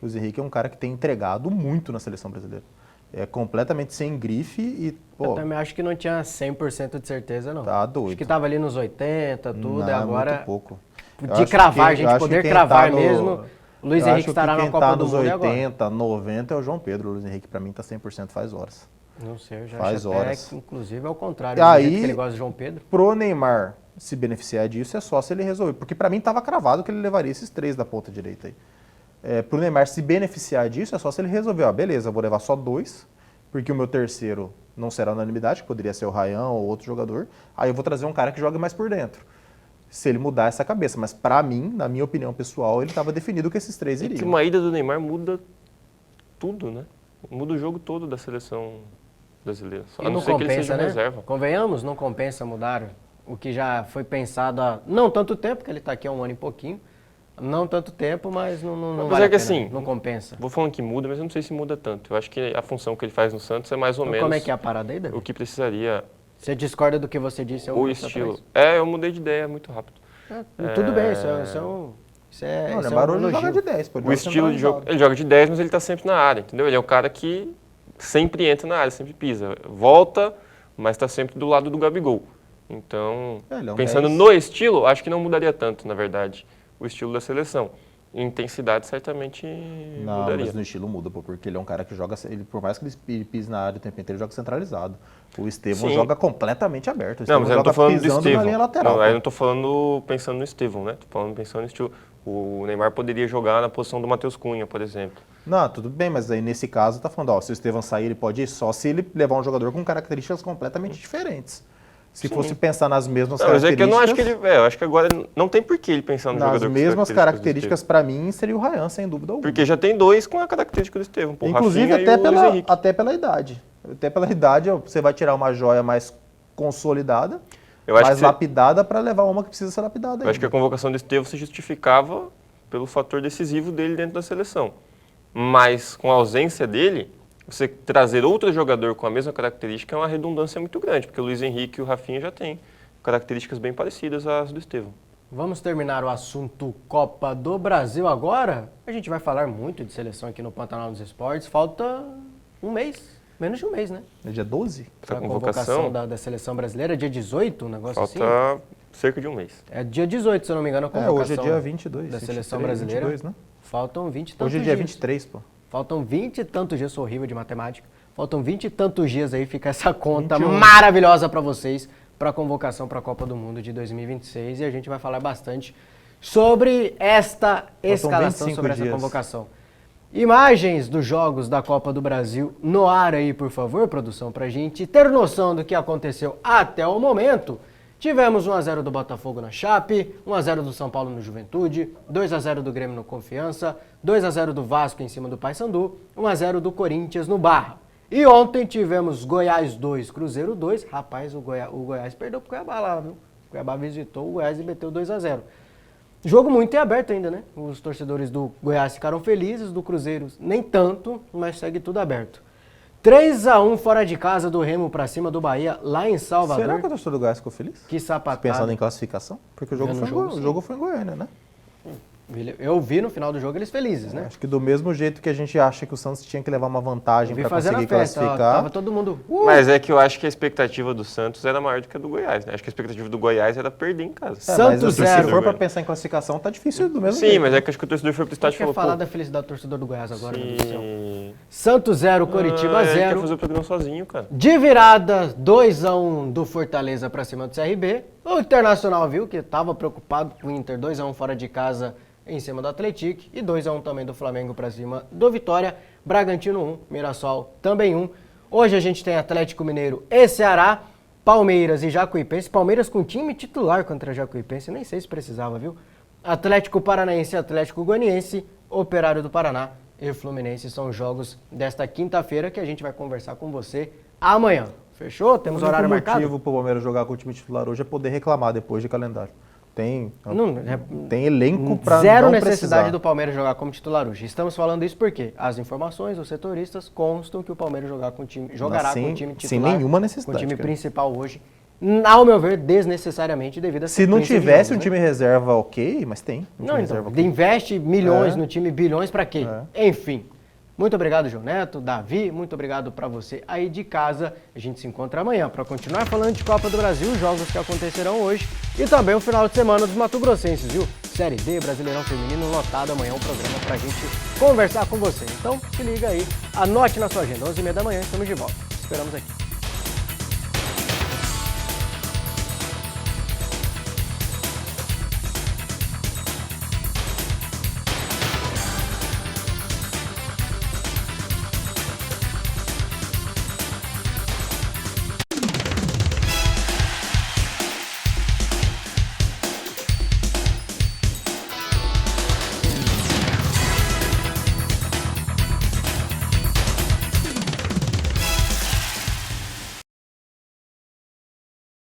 O Luiz Henrique é um cara que tem entregado muito na seleção brasileira. É completamente sem grife e, Eu pô, também acho que não tinha 100% de certeza, não. tá doido. Acho que tava ali nos 80, tudo, Não, e é agora... muito pouco. Eu De acho cravar, que a gente eu acho poder que quem cravar tá no- mesmo, o Luiz eu Henrique acho estará que na quem Copa tá do nos Mundo agora. 80, 90 é o João Pedro. O Luiz Henrique, pra mim, tá 100% faz horas. Não sei, eu já Faz acho até horas. que, inclusive, é o contrário. E Do aí- jeito que ele gosta de João Pedro. Pro Neymar se beneficiar disso é só se ele resolver. Porque pra mim tava cravado que ele levaria esses 3 da ponta direita aí. Pro Neymar se beneficiar disso é só se ele resolver, ó, beleza, eu vou levar só 2, porque o meu terceiro não será unanimidade, que poderia ser o Ryan ou outro jogador. Aí eu vou trazer um cara que joga mais por dentro. Se ele mudar essa cabeça. Mas pra mim, na minha opinião pessoal, ele tava definido que esses 3 E que iriam. uma ida do Neymar muda tudo, né? Muda o jogo todo da seleção brasileira. E A não ser que ele seja né? reserva. Convenhamos, não compensa mudar o que já foi pensado há não tanto tempo, que ele está aqui há um ano e pouquinho. Não tanto tempo, mas não Mas vale é que a pena, assim, não compensa. Vou falando que muda, mas eu não sei se muda tanto. Eu acho que a função que ele faz no Santos é mais ou Então, menos como é que é a parada aí, Davi? o que precisaria, Você discorda do que você disse? o estilo. Eu mudei de ideia muito rápido. Tudo bem, isso é Não, o isso é Neymar um hoje joga elogio. de 10. Pô, ele O joga estilo de jogo, centralizado. ele joga de 10, mas ele está sempre na área, entendeu? Ele é o cara que sempre entra na área, sempre pisa. Volta, mas está sempre do lado do Gabigol. Então, Ele é um pensando 10. no estilo, acho que não mudaria tanto, na verdade, o estilo da seleção. Intensidade certamente Não, mudaria. mas no estilo muda, pô, porque ele é um cara que joga, ele, por mais que ele pise na área o tempo inteiro, ele joga centralizado. O Estevão Sim. joga completamente aberto. O Não, mas eu não tô joga falando do pisando na Estevão. linha lateral. Não, aí eu pô. não tô falando pensando no Estevão, né? Tô falando pensando no estilo. O Neymar poderia jogar na posição do Matheus Cunha, por exemplo. Não, tudo bem, mas aí nesse caso tá falando, ó, se o Estevão sair, ele pode ir só se ele levar um jogador com características completamente diferentes. Se fosse pensar nas mesmas Não, mas é características, que eu não acho que ele. Eu acho que agora não tem por que ele pensar no nas jogador com mesmas do características para mim seria o Ryan, sem dúvida alguma. Porque já tem 2 com a característica do Estevão. Pô, o Inclusive Rafinha até e o Luiz pela, Henrique. até pela idade. Até pela idade, você vai tirar uma joia mais consolidada, Eu acho mais que lapidada para levar uma que precisa ser lapidada. Eu acho que a convocação do Estevão se justificava pelo fator decisivo dele dentro da seleção. Mas com a ausência dele, você trazer outro jogador com a mesma característica é uma redundância muito grande, porque o Luiz Henrique e o Rafinha já têm características bem parecidas às do Estevão. Vamos terminar o assunto Copa do Brasil agora? A gente vai falar muito de seleção aqui no Pantanal dos Esportes. Falta um mês, menos de um mês, né? É dia 12? Para a convocação? convocação da seleção brasileira, dia 18, um negócio assim. Falta cerca de um mês. É dia 18, se eu não me engano, a convocação hoje é dia 22. da seleção 23, brasileira. 22, né? Faltam 20 e tantos Hoje é dia dias. 23, pô. Faltam 20 e tantos dias, sou horrível de matemática. Faltam 20 e tantos dias aí, fica essa conta 21. maravilhosa para vocês para a convocação para a Copa do Mundo de 2026 e a gente vai falar bastante sobre esta Faltam escalação, 25 sobre essa dias. convocação. Imagens dos jogos da Copa do Brasil no ar aí, por favor, produção, pra gente ter noção do que aconteceu até o momento. Tivemos 1x0 do Botafogo na Chape, 1x0 do São Paulo no Juventude, 2x0 do Grêmio no Confiança, 2x0 do Vasco em cima do Paysandu, 1x0 do Corinthians no Barra. E ontem tivemos Goiás 2, Cruzeiro 2. Rapaz, o Goiás perdeu pro Cuiabá lá, viu? O Cuiabá visitou o Goiás e meteu 2x0. Jogo muito em aberto ainda, né? Os torcedores do Goiás ficaram felizes, do Cruzeiro nem tanto, mas segue tudo aberto. 3x1 fora de casa do Remo pra cima do Bahia, lá em Salvador. Será que o torcedor do Goiás ficou feliz? Que sapatada. Pensando em classificação? Porque o jogo foi em Goiânia, né? Eu vi no final do jogo eles felizes, né? Acho que do mesmo jeito que a gente acha que o Santos tinha que levar uma vantagem Vi para fazendo conseguir a festa, ó, classificar. tava todo mundo... Mas é que eu acho que a expectativa do Santos era maior do que a do Goiás, né? Acho que a expectativa do Goiás era perder em casa. Mas Santos assim, 0. se for para pensar em classificação, tá difícil do mesmo Sim, jeito. mas é que acho que o torcedor foi pro estádio e Quer falou, falar pô, da felicidade do torcedor do Goiás agora, meu Deus do céu. sim. Santos 0, Coritiba Ele quer 0. fazer o programa sozinho, cara. De virada, 2x1 do Fortaleza pra cima do CRB. O Internacional viu que estava preocupado com o Inter, 2x1 fora de casa em cima do Atlético. E 2x1 também do Flamengo pra cima do Vitória. Bragantino 1, Mirassol também 1. Hoje a gente tem Atlético Mineiro e Ceará, Palmeiras e Jacuipense. Palmeiras com time titular contra Jacuipense, nem sei se precisava, viu? Atlético Paranaense e Atlético Goianiense, Operário do Paraná e Fluminense são jogos desta quinta-feira que a gente vai conversar com você amanhã. Fechou? Temos horário marcado? O motivo para o Palmeiras jogar com o time titular hoje é poder reclamar depois de calendário. Tem elenco para Zero não necessidade precisar. do Palmeiras jogar como titular hoje. Estamos falando isso porque as informações dos setoristas constam que o Palmeiras jogará com o time titular. Sem nenhuma necessidade. Com o time cara. principal hoje. Ao meu ver, desnecessariamente devido a Se não sequência de tivesse jogos, um time reserva, ok, mas tem. Um Não, time então, reserva, ok. investe milhões no time, bilhões pra quê? É. Enfim. Muito obrigado, João Neto, Davi, muito obrigado pra você aí de casa. A gente se encontra amanhã pra continuar falando de Copa do Brasil, os jogos que acontecerão hoje e também o final de semana dos Mato-Grossenses, viu? Série D, Brasileirão Feminino, lotado amanhã um programa pra gente conversar com você. Então, se liga aí, anote na sua agenda, 11h30 da manhã, estamos de volta. Esperamos aqui.